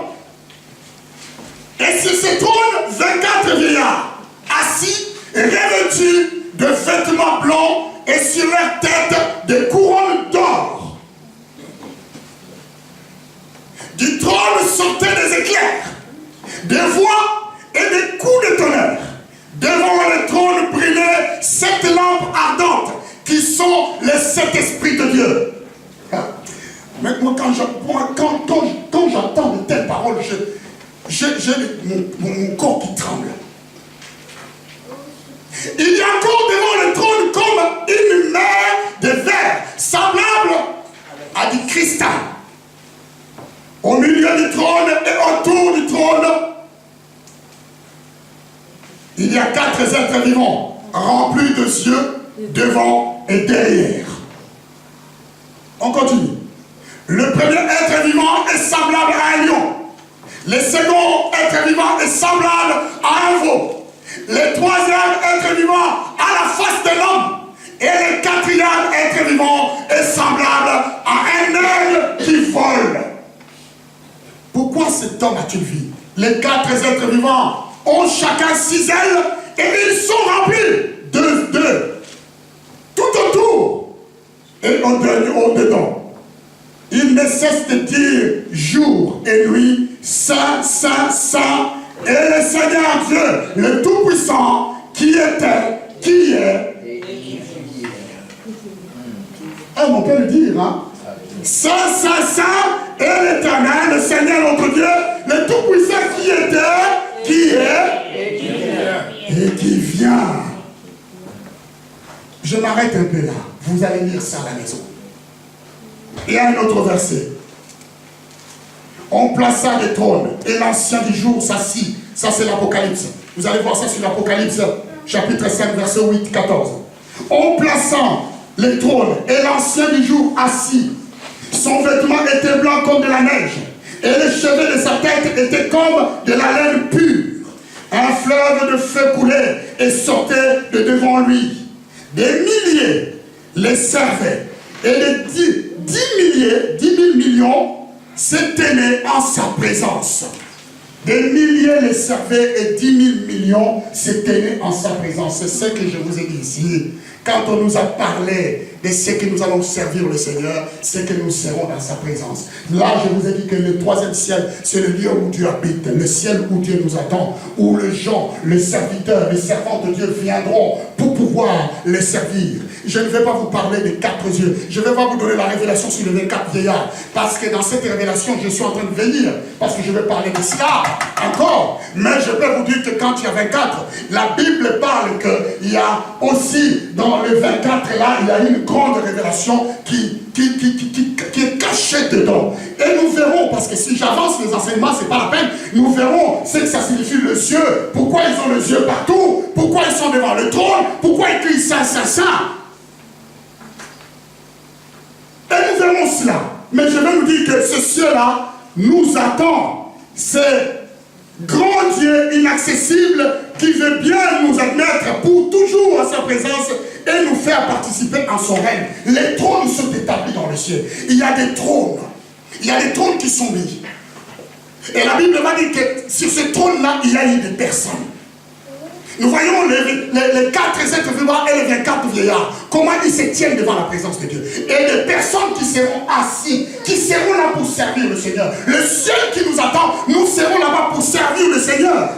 Et sur ces trônes, 24 vieillards, assis et revêtus de vêtements blancs et sur leur tête des couronnes d'or. Du trône sortaient des éclairs, des voix et des coups de tonnerre. Devant le trône brillaient 7 lampes ardentes qui sont les 7 esprits de Dieu. Mais moi, quand j'entends de telles paroles, j'ai mon corps qui tremble. Il y a encore devant le trône comme une mer de verre, semblable à du cristal. Au milieu du trône et autour du trône, il y a 4 êtres vivants, remplis de yeux, devant et derrière. On continue. Le premier être vivant est semblable à un lion. Le second être vivant est semblable à un veau. Le troisième être vivant a la face de l'homme. Et le quatrième être vivant est semblable à un aigle qui vole. Pourquoi cet homme a-t-il vu? Les 4 êtres vivants ont chacun 6 ailes et ils sont remplis de tout autour et au-dedans. Il ne cesse de dire jour et nuit, Saint, Saint, Saint, et le Seigneur Dieu, le Tout-Puissant, qui était, qui est, et qui vient. On peut le dire, hein? Saint, Saint, Saint, et l'Éternel, le Seigneur notre Dieu, le Tout-Puissant qui était, qui est, et qui vient. Je m'arrête un peu là. Vous allez lire ça à la maison. Il y a un autre verset. On plaça des trônes et l'ancien du jour s'assit. Ça c'est l'Apocalypse. Vous allez voir ça sur l'Apocalypse, chapitre 5, verset 8, 14. On plaça les trônes et l'ancien du jour assis. Son vêtement était blanc comme de la neige. Et les cheveux de sa tête étaient comme de la laine pure. Un fleuve de feu coulait et sortait de devant lui. Des milliers les servaient. Et les 10 000 millions se tenaient en sa présence. Des milliers les servaient et 10 000 millions se tenaient en sa présence. C'est ce que je vous ai dit ici. Quand on nous a parlé de ce que nous allons servir le Seigneur, c'est que nous serons dans sa présence. Là, je vous ai dit que le 3e ciel, c'est le lieu où Dieu habite, le ciel où Dieu nous attend, où les gens, les serviteurs, les servants de Dieu viendront pour pouvoir les servir. Je ne vais pas vous parler des 4 yeux. Je ne vais pas vous donner la révélation sur les 24 vieillards. Parce que dans cette révélation, je suis en train de venir. Parce que je vais parler de cela encore. Mais je peux vous dire que quand il y a 24, la Bible parle qu'il y a aussi dans les 24 là, il y a une grande révélation qui est cachée dedans. Et nous verrons, parce que si j'avance les enseignements, c'est pas la peine, nous verrons ce que ça signifie les yeux. Pourquoi ils ont les yeux partout? Pourquoi ils sont devant le trône? Pourquoi ils crient Saint, Saint, Saint? Et nous verrons cela. Mais je vais vous dire que ce ciel-là nous attend. C'est grand Dieu inaccessible qui veut bien nous admettre pour toujours à sa présence et nous faire participer en son règne. Les trônes sont établis dans le ciel. Il y a des trônes. Il y a des trônes qui sont mis. Et la Bible va dire que sur ce trône-là, il y a eu des personnes. Nous voyons les 4 êtres vivants et les 24 vieillards. Comment ils se tiennent devant la présence de Dieu. Et les personnes qui seront assis, qui seront là pour servir le Seigneur. Le ciel qui nous attend, nous serons là-bas pour servir le Seigneur.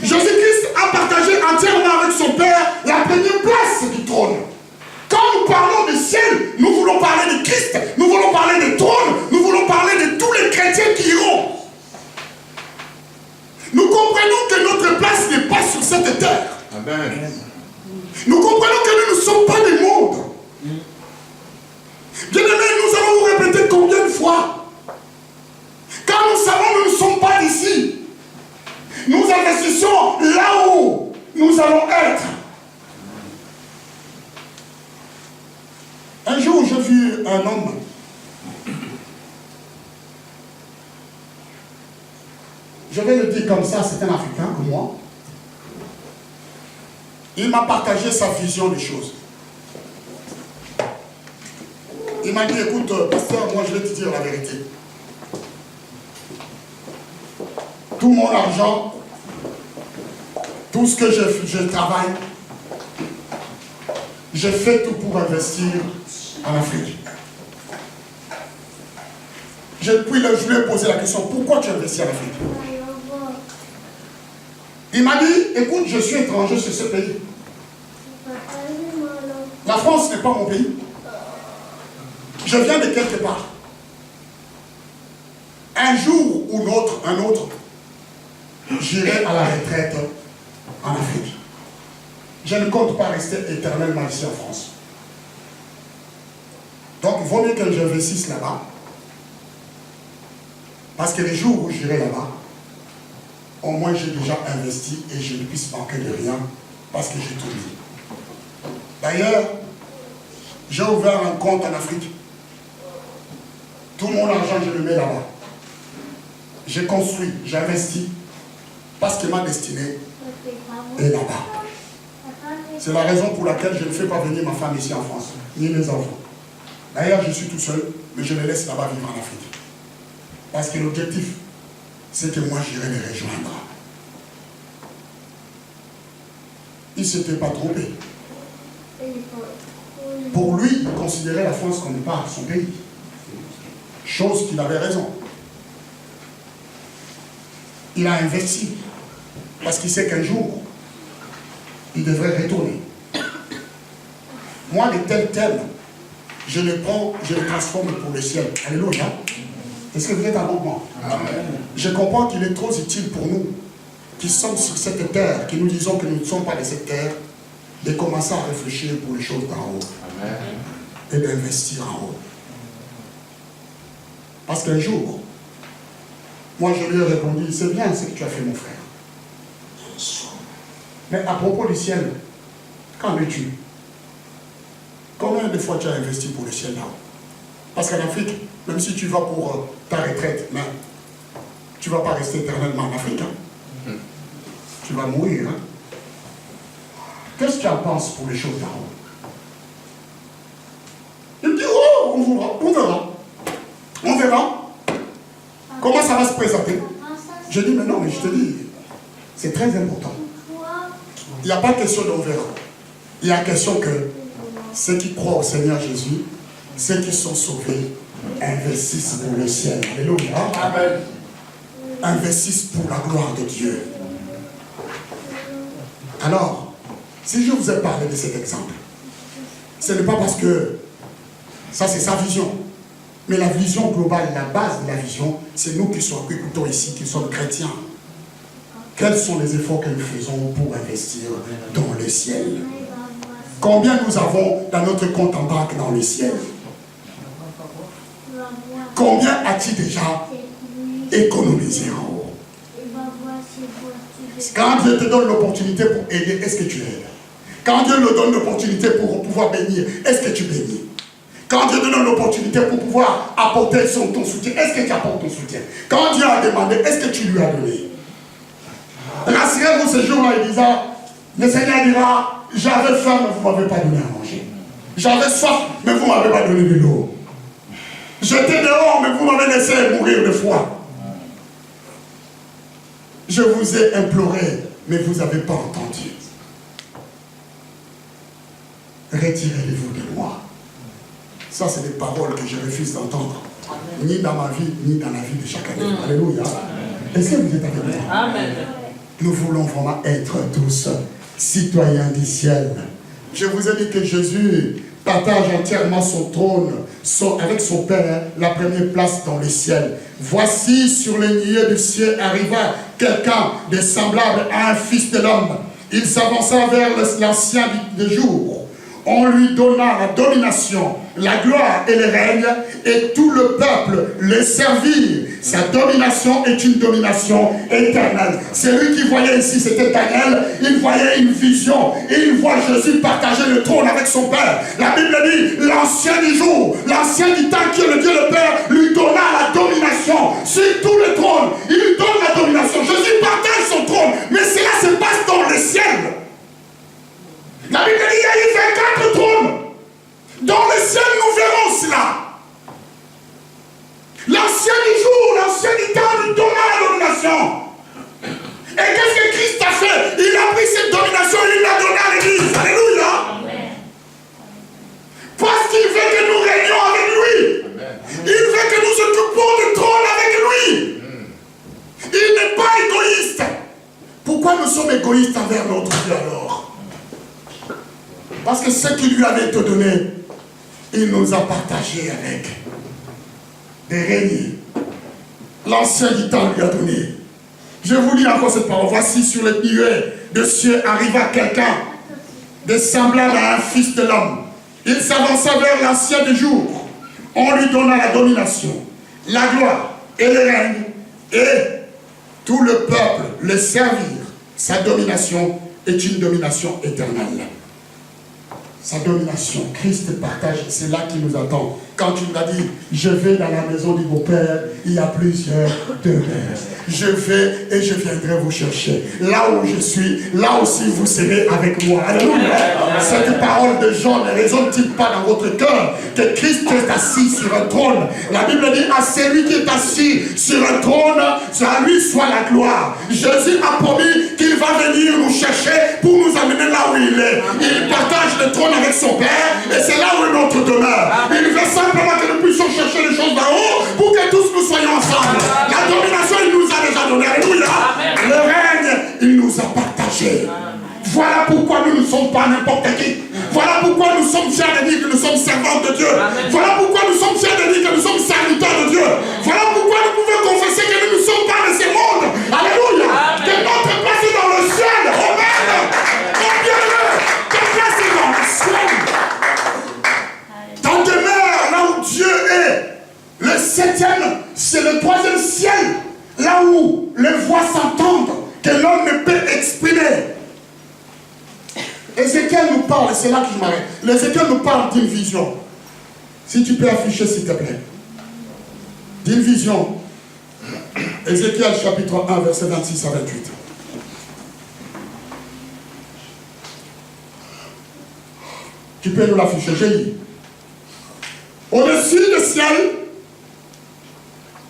Jésus-Christ a partagé entièrement avec son Père la première place du trône. Quand nous parlons du ciel, nous voulons parler de Christ, nous voulons parler du trône, nous voulons parler de tous les chrétiens qui iront. Nous comprenons que notre place n'est pas sur cette terre. Amen. Nous comprenons que nous ne sommes pas du monde. Bien-aimés, nous allons vous répéter combien de fois? Car nous savons que nous ne sommes pas d'ici. Nous investissons là où nous allons être. Un jour, j'ai vu un homme. Je vais le dire comme ça, c'est un Africain comme moi. Il m'a partagé sa vision des choses. Il m'a dit, écoute, pasteur, moi je vais te dire la vérité. Tout mon argent, tout ce que je travaille, je fais tout pour investir en Afrique. Je lui ai posé la question, pourquoi tu investis en Afrique? Il m'a dit, écoute, je suis étranger sur ce pays. La France n'est pas mon pays. Je viens de quelque part. Un jour ou un autre, j'irai à la retraite en Afrique. Je ne compte pas rester éternellement ici en France. Donc, il vaut mieux que j'investisse là-bas. Parce que les jours où j'irai là-bas, au moins j'ai déjà investi et je ne puisse manquer de rien parce que j'ai tout mis. D'ailleurs, j'ai ouvert un compte en Afrique. Tout mon argent, je le mets là-bas. J'ai construit, j'ai investi parce que ma destinée est là-bas. C'est la raison pour laquelle je ne fais pas venir ma femme ici en France, ni mes enfants. D'ailleurs, je suis tout seul, mais je les laisse là-bas vivre en Afrique. Parce que l'objectif, c'est que moi, j'irai les rejoindre. Il ne s'était pas trompé. Pour lui, il considérait la France comme pas son pays. Chose qu'il avait raison. Il a investi. Parce qu'il sait qu'un jour, il devrait retourner. Moi, de tels thèmes, je les prends, je les transforme pour le ciel. Alléluia. Est-ce que vous êtes à bon moment? Je comprends qu'il est trop utile pour nous, qui sommes sur cette terre, qui nous disons que nous ne sommes pas de cette terre, de commencer à réfléchir pour les choses d'en haut. Amen. Et d'investir en haut. Parce qu'un jour, moi je lui ai répondu, c'est bien ce que tu as fait mon frère. Mais à propos du ciel, qu'en es-tu? Combien de fois tu as investi pour le ciel là-haut? Parce qu'en Afrique, même si tu vas pour ta retraite, mais tu ne vas pas rester éternellement en Afrique. Hein? Tu vas mourir. Hein? Qu'est-ce que tu en penses pour les choses d'en haut? Il me dit, oh, on verra. On verra. Comment ça va se présenter? Je dis, mais non, mais je te dis, c'est très important. Il n'y a pas question de on verra. Il y a question que ceux qui croient au Seigneur Jésus, ceux qui sont sauvés, investissent pour le ciel. Alléluia. Amen. Investissent pour la gloire de Dieu. Alors, si je vous ai parlé de cet exemple, ce n'est pas parce que ça c'est sa vision. Mais la vision globale, la base de la vision, c'est nous qui écoutons ici, qui sommes chrétiens. Quels sont les efforts que nous faisons pour investir dans le ciel? Combien nous avons dans notre compte en banque dans le ciel? Combien as-tu déjà économisé en haut? Quand Dieu te donne l'opportunité pour aider, est-ce que tu aides? Quand Dieu te donne l'opportunité pour pouvoir bénir, est-ce que tu bénis? Quand Dieu te donne l'opportunité pour pouvoir apporter ton soutien, est-ce que tu apportes ton soutien? Quand Dieu a demandé, est-ce que tu lui as donné? Rassurez-vous ce jour-là, il disait, le Seigneur dira, j'avais faim, mais vous ne m'avez pas donné à manger. J'avais soif, mais vous ne m'avez pas donné de l'eau. J'étais dehors, mais vous m'avez laissé mourir de froid. Je vous ai imploré mais vous n'avez pas entendu. Retirez-vous de moi. Ça, c'est des paroles que je refuse d'entendre. Ni dans ma vie, ni dans la vie de chacun de nous. Alléluia. Est-ce que vous êtes avec moi? Amen. Nous voulons vraiment être tous citoyens du ciel. Je vous ai dit que Jésus partage entièrement son trône avec son Père, la première place dans le ciel. Voici sur les nuées du ciel arriva quelqu'un de semblable à un fils de l'homme. Il s'avança vers l'ancien des jours. On lui donna la domination, la gloire et le règne, et tout le peuple le servit. Sa domination est une domination éternelle. Celui qui voyait ici, c'était Daniel. Il voyait une vision et il voit Jésus partager le trône avec son Père. La Bible dit, l'ancien du jour, l'ancien du temps qui est le Dieu le Père, lui donna la domination sur tout le trône. Il lui donne la domination. Jésus partage son trône, mais cela se passe dans le ciel. La Bible dit, il y a eu 24 trônes. Dans le ciel, nous verrons cela. L'ancien du jour, l'ancien du temps lui donna la domination. Et qu'est-ce que Christ a fait? Il a pris cette domination et il l'a donnée à l'Église. Alléluia. Parce qu'il veut que nous régnions avec lui. Il veut que nous occupions le trône avec lui. Il n'est pas égoïste. Pourquoi nous sommes égoïstes envers notre Dieu alors? Parce que ce qu'il lui avait été donné, il nous a partagé avec des régnes. L'ancien du temps lui a donné. Je vous lis encore cette parole. Voici sur les nuées de cieux arriva quelqu'un de semblable à un fils de l'homme. Il s'avança vers l'ancien des jours. On lui donna la domination, la gloire et le règne, et tout le peuple le servir. Sa domination est une domination éternelle. Sa domination, Christ partage, c'est là qu'il nous attend. Quand il nous a dit, je vais dans la maison de mon Père, il y a plusieurs demeures. Je vais et je viendrai vous chercher. Là où je suis, là aussi vous serez avec moi. Alléluia. Cette parole de Jean ne résonne-t-il pas dans votre cœur que Christ est assis sur un trône? La Bible dit, à celui qui est assis sur un trône, à lui soit la gloire. Jésus a promis qu'il va venir nous chercher pour nous amener là où il est. Il partage le trône avec son Père et c'est là où est notre demeure. Il veut simplement que nous puissions chercher les choses d'en haut pour que tous nous soyons ensemble. La domination, il nous a déjà donné. Alléluia. Le règne, il nous a partagé. Voilà pourquoi nous ne sommes pas n'importe qui. Voilà pourquoi nous sommes fiers de dire que nous sommes servants de Dieu. Voilà pourquoi nous sommes fiers de dire que nous sommes serviteurs de Dieu. Voilà pourquoi nous pouvons confesser que nous ne sommes pas de ce monde. Alléluia. Que notre place est dans le ciel. Amen. Mon bien-aimé, ta place est dans le ciel. Ta demeure, là où Dieu est. Le septième, c'est le troisième ciel. Là où les voix s'entendent, que l'homme ne peut exprimer. Ézéchiel nous parle, c'est là que je m'arrête. Ézéchiel nous parle d'une vision. Si tu peux afficher, s'il te plaît. D'une vision. Ézéchiel chapitre 1, verset 26 à 28. Tu peux nous l'afficher, j'ai lu. Au-dessus du ciel,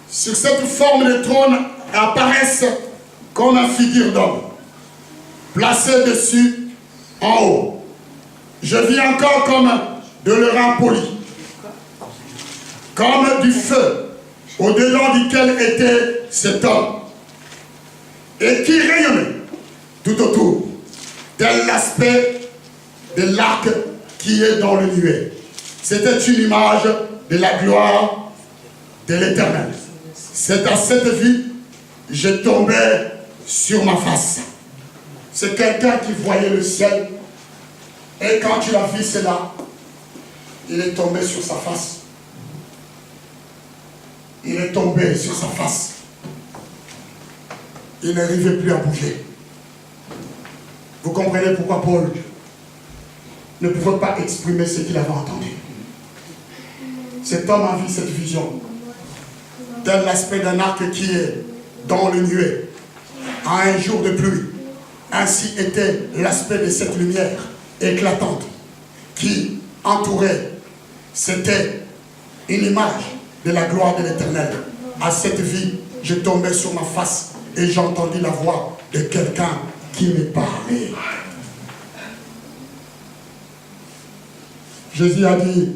sur cette forme de trône, apparaissent comme une figure d'homme, placée dessus en haut. Je vis encore comme de l'airain poli, comme du feu, au-dedans duquel était cet homme, et qui rayonnait tout autour, tel l'aspect de l'arc qui est dans le nuée. C'était une image de la gloire de l'Éternel. C'est à cette vue, je tombais sur ma face. C'est quelqu'un qui voyait le ciel. Et quand il a vu cela, il est tombé sur sa face. Il est tombé sur sa face. Il n'arrivait plus à bouger. Vous comprenez pourquoi Paul ne pouvait pas exprimer ce qu'il avait entendu. Cet homme a vu cette vision. Tel l'aspect d'un arc qui est dans le nuée, à un jour de pluie. Ainsi était l'aspect de cette lumière éclatante qui entourait. C'était une image de la gloire de l'Éternel. À cette vie, je tombais sur ma face et j'entendis la voix de quelqu'un qui me parlait. Jésus a dit,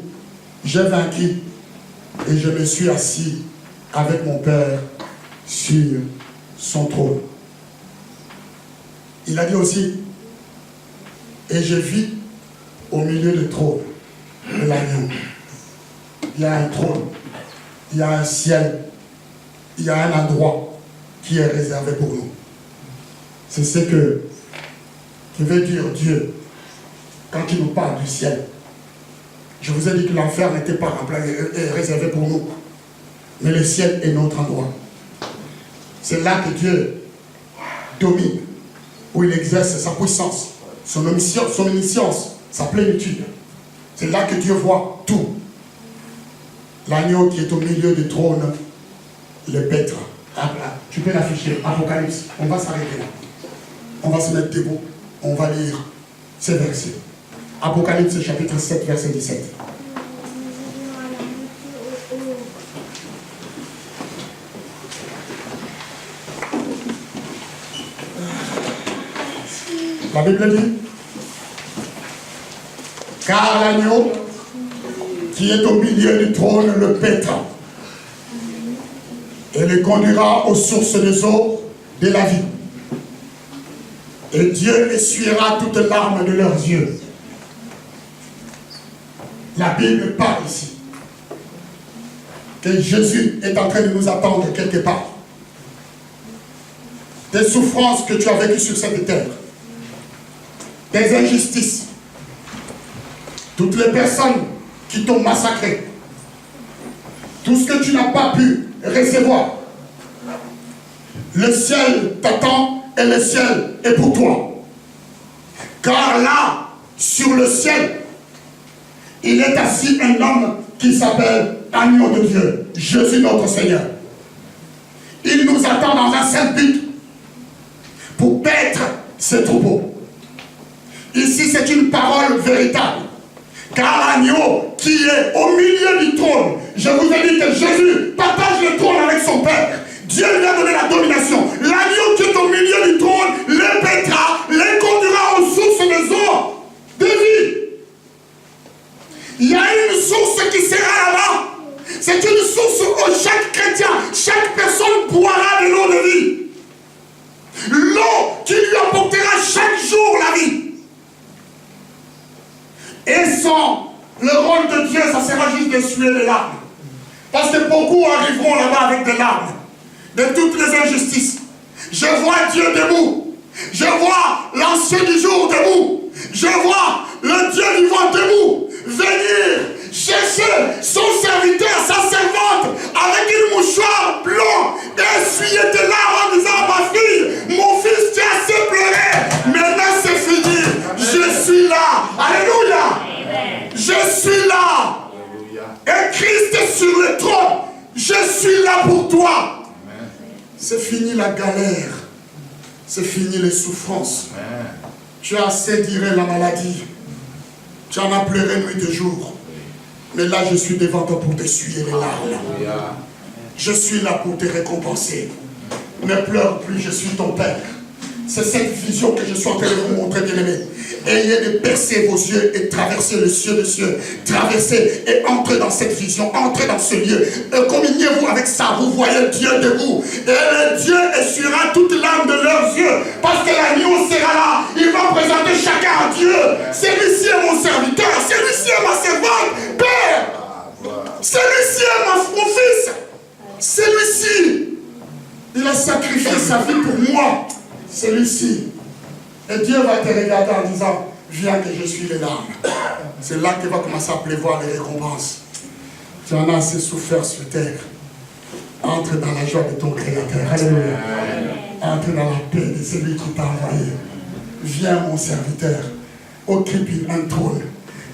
j'ai vaincu et je me suis assis avec mon Père sur son trône. Il a dit aussi, et je vis au milieu du trône de l'agneau. Il y a un trône, il y a un ciel, il y a un endroit qui est réservé pour nous. C'est ce que veut dire Dieu quand il nous parle du ciel. Je vous ai dit que l'enfer n'était pas réservé pour nous. Mais le ciel est notre endroit. C'est là que Dieu domine, où il exerce sa puissance, son omniscience, sa plénitude. C'est là que Dieu voit tout. L'agneau qui est au milieu du trône, le Pêtre. Tu peux l'afficher, Apocalypse. On va s'arrêter là. On va se mettre debout. On va lire ces versets. Apocalypse chapitre 7, verset 17. La Bible dit, car l'agneau qui est au milieu du trône le pètera et le conduira aux sources des eaux de la vie. Et Dieu essuiera toutes larmes de leurs yeux. La Bible parle ici que Jésus est en train de nous attendre quelque part. Des souffrances que tu as vécues sur cette terre, des injustices, toutes les personnes qui t'ont massacré, tout ce que tu n'as pas pu recevoir, le ciel t'attend et le ciel est pour toi. Car là, sur le ciel, il est assis un homme qui s'appelle Agneau de Dieu, Jésus notre Seigneur. Il nous attend dans un seul but, pour paître ses troupeaux. Ici, c'est une parole véritable. Car l'agneau qui est au milieu du trône, je vous ai dit que Jésus partage le trône avec son Père. Dieu lui a donné la domination. L'agneau qui est au milieu du trône les paîtra, les conduira aux sources des eaux de vie. Il y a une source qui sera là-bas. C'est une source où chaque chrétien, chaque personne boira de l'eau de vie. L'eau qui lui apportera chaque jour la vie. Et sans le rôle de Dieu, ça sera juste d'essuyer les larmes. Parce que beaucoup arriveront là-bas avec des larmes de toutes les injustices. Je vois Dieu debout. Je vois l'ancien du jour debout. Je vois le Dieu vivant debout venir chercher son serviteur, sa servante, avec une mouchoir blanc, et essuyer tes larmes en disant, ma fille, mon fils, tu as assez pleuré. Maintenant c'est fini. Je suis là. Alléluia. Je suis là. Et Christ est sur le trône. Je suis là pour toi. C'est fini la galère. C'est fini les souffrances. Tu as assez tiré la maladie. Tu en as pleuré nuit et jour. Mais là, je suis devant toi pour t'essuyer les larmes. Je suis là pour te récompenser. Ne pleure plus, je suis ton Père. C'est cette vision que je suis en train de vous montrer, bien-aimés. Ayez de percer vos yeux et traverser le ciel des cieux. Traversez et entrez dans cette vision, entrez dans ce lieu. Communiez-vous avec ça, vous voyez Dieu debout. Et le Dieu essuiera toute l'âme de leurs yeux. Parce que l'agneau sera là, il va présenter chacun à Dieu. Celui-ci est mon serviteur, celui-ci est ma servante. Père, celui-ci est mon fils. Celui-ci, il a sacrifié sa vie pour moi. Celui-ci. Et Dieu va te regarder en disant, viens que je suis les larmes. C'est là qu'il va commencer à pleuvoir les récompenses. Tu en as assez souffert sur terre. Entre dans la joie de ton Créateur. Alléluia. Entre dans la paix de celui qui t'a envoyé. Viens mon serviteur. Occupe un trône.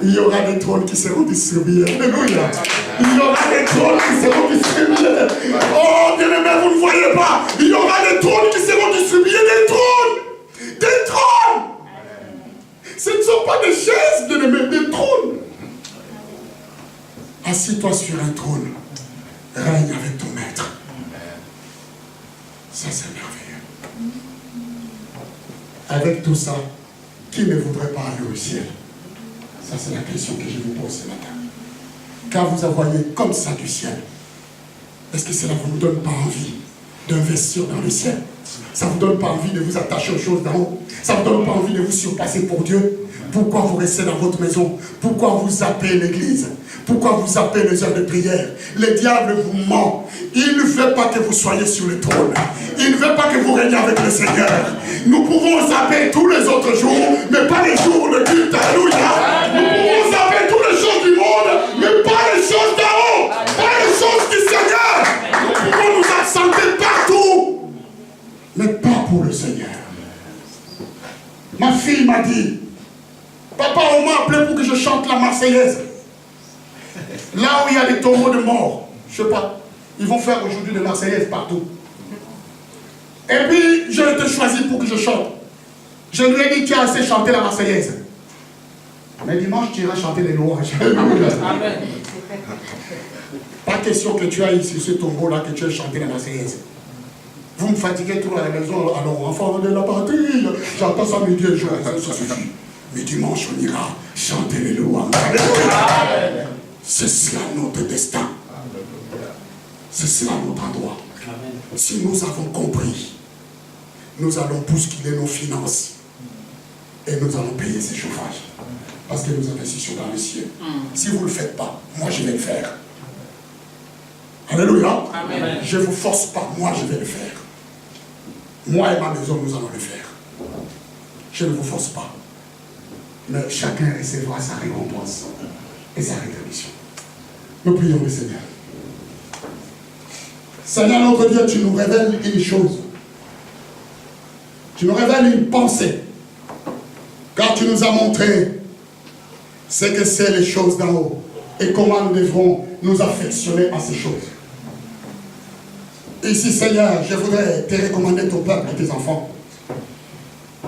Il y aura des trônes qui seront distribués. Alléluia. Il y aura des trônes qui seront distribués. Oh, bien-aimés, vous ne voyez pas. Il y aura des trônes qui seront distribués. Des trônes. Des trônes. Ce ne sont pas des chaises, bien-aimés, des trônes. Assis-toi sur un trône. Règne avec ton maître. Ça, c'est merveilleux. avec tout ça, qui ne voudrait pas aller au ciel? Ça, c'est la question que je vous pose ce matin. Quand vous envoyez comme ça du ciel, est-ce que cela ne vous donne pas envie d'investir dans le ciel? Ça ne vous donne pas envie de vous attacher aux choses d'en haut? Ça ne vous donne pas envie de vous surpasser pour Dieu? Pourquoi vous restez dans votre maison? Pourquoi vous zappez l'église? Pourquoi vous zappez les heures de prière? Le diable vous ment. Il ne veut pas que vous soyez sur le trône. Il ne veut pas que vous régniez avec le Seigneur. Nous pouvons zapper tous les autres jours, mais pas les jours de culte. Alléluia. Nous pouvons zapper toutes les choses du monde, mais pas les choses d'en haut. Pas les choses du Seigneur. Nous pouvons nous absenter partout, mais pas pour le Seigneur. Ma fille m'a dit, papa, on m'a appelé pour que je chante la Marseillaise. Là où il y a des tombeaux de morts, je ne sais pas, ils vont faire aujourd'hui des Marseillaises partout. Et puis, je l'ai choisi pour que je chante. Je lui ai dit, tu as assez chanté la Marseillaise. Mais dimanche, tu iras chanter les louanges. Amen. Pas question que tu ailles sur ce tombeau-là, que tu aies chanté la Marseillaise. Vous me fatiguez trop à la maison, alors enfant de la patrie, j'entends ça midi et jour, ça suffit. Mais dimanche, on ira chanter les louanges. C'est cela notre destin. C'est cela notre endroit. Si nous avons compris, nous allons bousculer nos finances et nous allons payer ces chauffages. Parce que nous investissons dans le ciel. Si vous ne le faites pas, moi je vais le faire. Alléluia. Amen. Je ne vous force pas, moi je vais le faire. Moi et ma maison, nous allons le faire. Je ne vous force pas. Mais chacun recevra sa récompense et sa rétribution. Nous prions le Seigneur. Seigneur notre Dieu, tu nous révèles une chose. Tu nous révèles une pensée. Car tu nous as montré ce que c'est les choses d'en haut et comment nous devrons nous affectionner à ces choses. Ici, Seigneur, je voudrais te recommander ton peuple et tes enfants.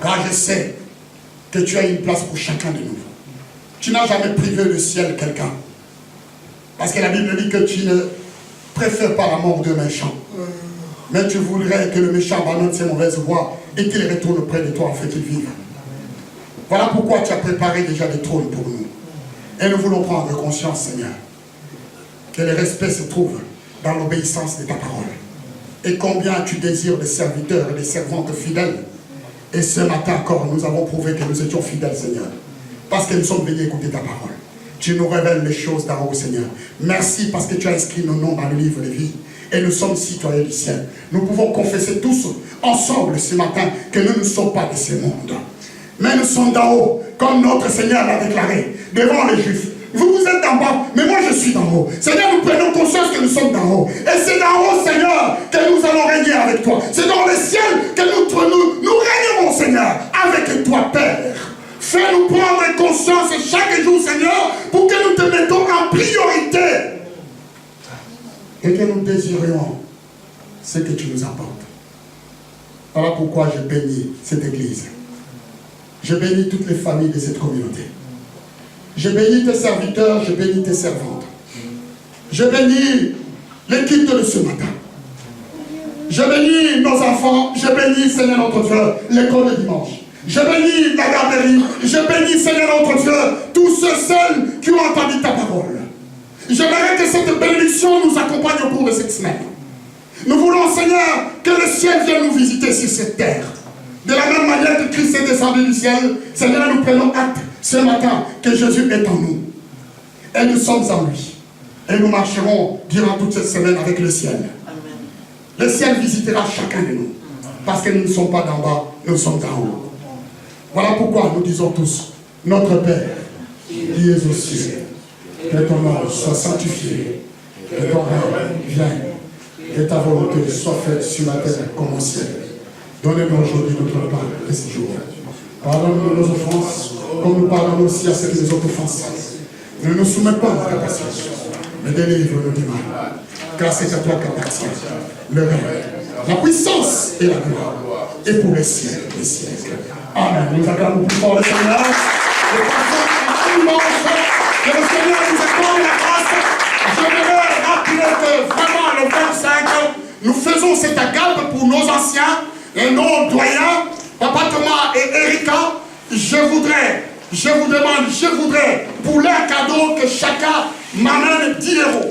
Car je sais que tu as une place pour chacun de nous. Tu n'as jamais privé le ciel quelqu'un. Parce que la Bible dit que tu ne préfères pas la mort de méchant. Mais tu voudrais que le méchant abandonne ses mauvaises voies et qu'il retourne près de toi afin qu'il vive. Voilà pourquoi tu as préparé déjà des trônes pour nous. Et nous voulons prendre conscience, Seigneur, que le respect se trouve dans l'obéissance de ta parole. Et combien tu désires des serviteurs et des servantes fidèles. Et ce matin encore, nous avons prouvé que nous étions fidèles, Seigneur. Parce que nous sommes venus écouter ta parole. Tu nous révèles les choses d'en haut, Seigneur. Merci parce que tu as inscrit nos noms dans le livre de vie. Et nous sommes citoyens du ciel. Nous pouvons confesser tous ensemble ce matin que nous ne sommes pas de ce monde. Mais nous sommes d'en haut, comme notre Seigneur l'a déclaré, devant les Juifs. Vous êtes d'en bas, mais moi je suis d'en haut. Seigneur, nous prenons conscience que nous sommes d'en haut. Et c'est d'en haut, Seigneur, que nous allons régner avec toi. C'est dans le ciel que nous régnerons, Seigneur, avec toi, Père. Fais-nous prendre conscience chaque jour, Seigneur, pour que nous te mettons en priorité. Et que nous désirions ce que tu nous apportes. Voilà pourquoi je bénis cette église. Je bénis toutes les familles de cette communauté. Je bénis tes serviteurs, je bénis tes servantes. Je bénis l'équipe de ce matin. Je bénis nos enfants, je bénis, Seigneur notre Dieu, l'école de dimanche. Je bénis la garderie, je bénis, Seigneur notre Dieu, tous ceux seuls qui ont entendu ta parole. J'aimerais que cette bénédiction nous accompagne au cours de cette semaine. Nous voulons, Seigneur, que le ciel vienne nous visiter sur cette terre. De la même manière que Christ est descendu du ciel, Seigneur, nous prenons acte ce matin que Jésus est en nous. Et nous sommes en lui. Et nous marcherons durant toute cette semaine avec le ciel. Amen. Le ciel visitera chacun de nous. Parce que nous ne sommes pas d'en bas, nous sommes d'en haut. Voilà pourquoi nous disons tous, notre Père, qui es aux cieux, que ton nom soit sanctifié, que ton règne vienne, que ta volonté soit faite sur la terre comme au ciel. Donnez-nous aujourd'hui notre pain de ce jour. Pardonne-nous nos offenses, comme nous pardonnons aussi à ceux qui nous ont offensés. Ne nous soumets pas à ta passion, mais délivre-nous du mal. Car c'est à toi qu'appartient le règne, la puissance et la gloire, et pour les siècles des siècles. Amen. Nous acclamons plus fort le Seigneur. Et passons un dimanche, que le Seigneur nous accorde la grâce. J'aimerais rappeler que vraiment le 25, nous faisons cette agape pour nos anciens et nos doyens, Papa Thomas et Erika, je vous demande, pour leur cadeau que chacun m'amène 10 euros.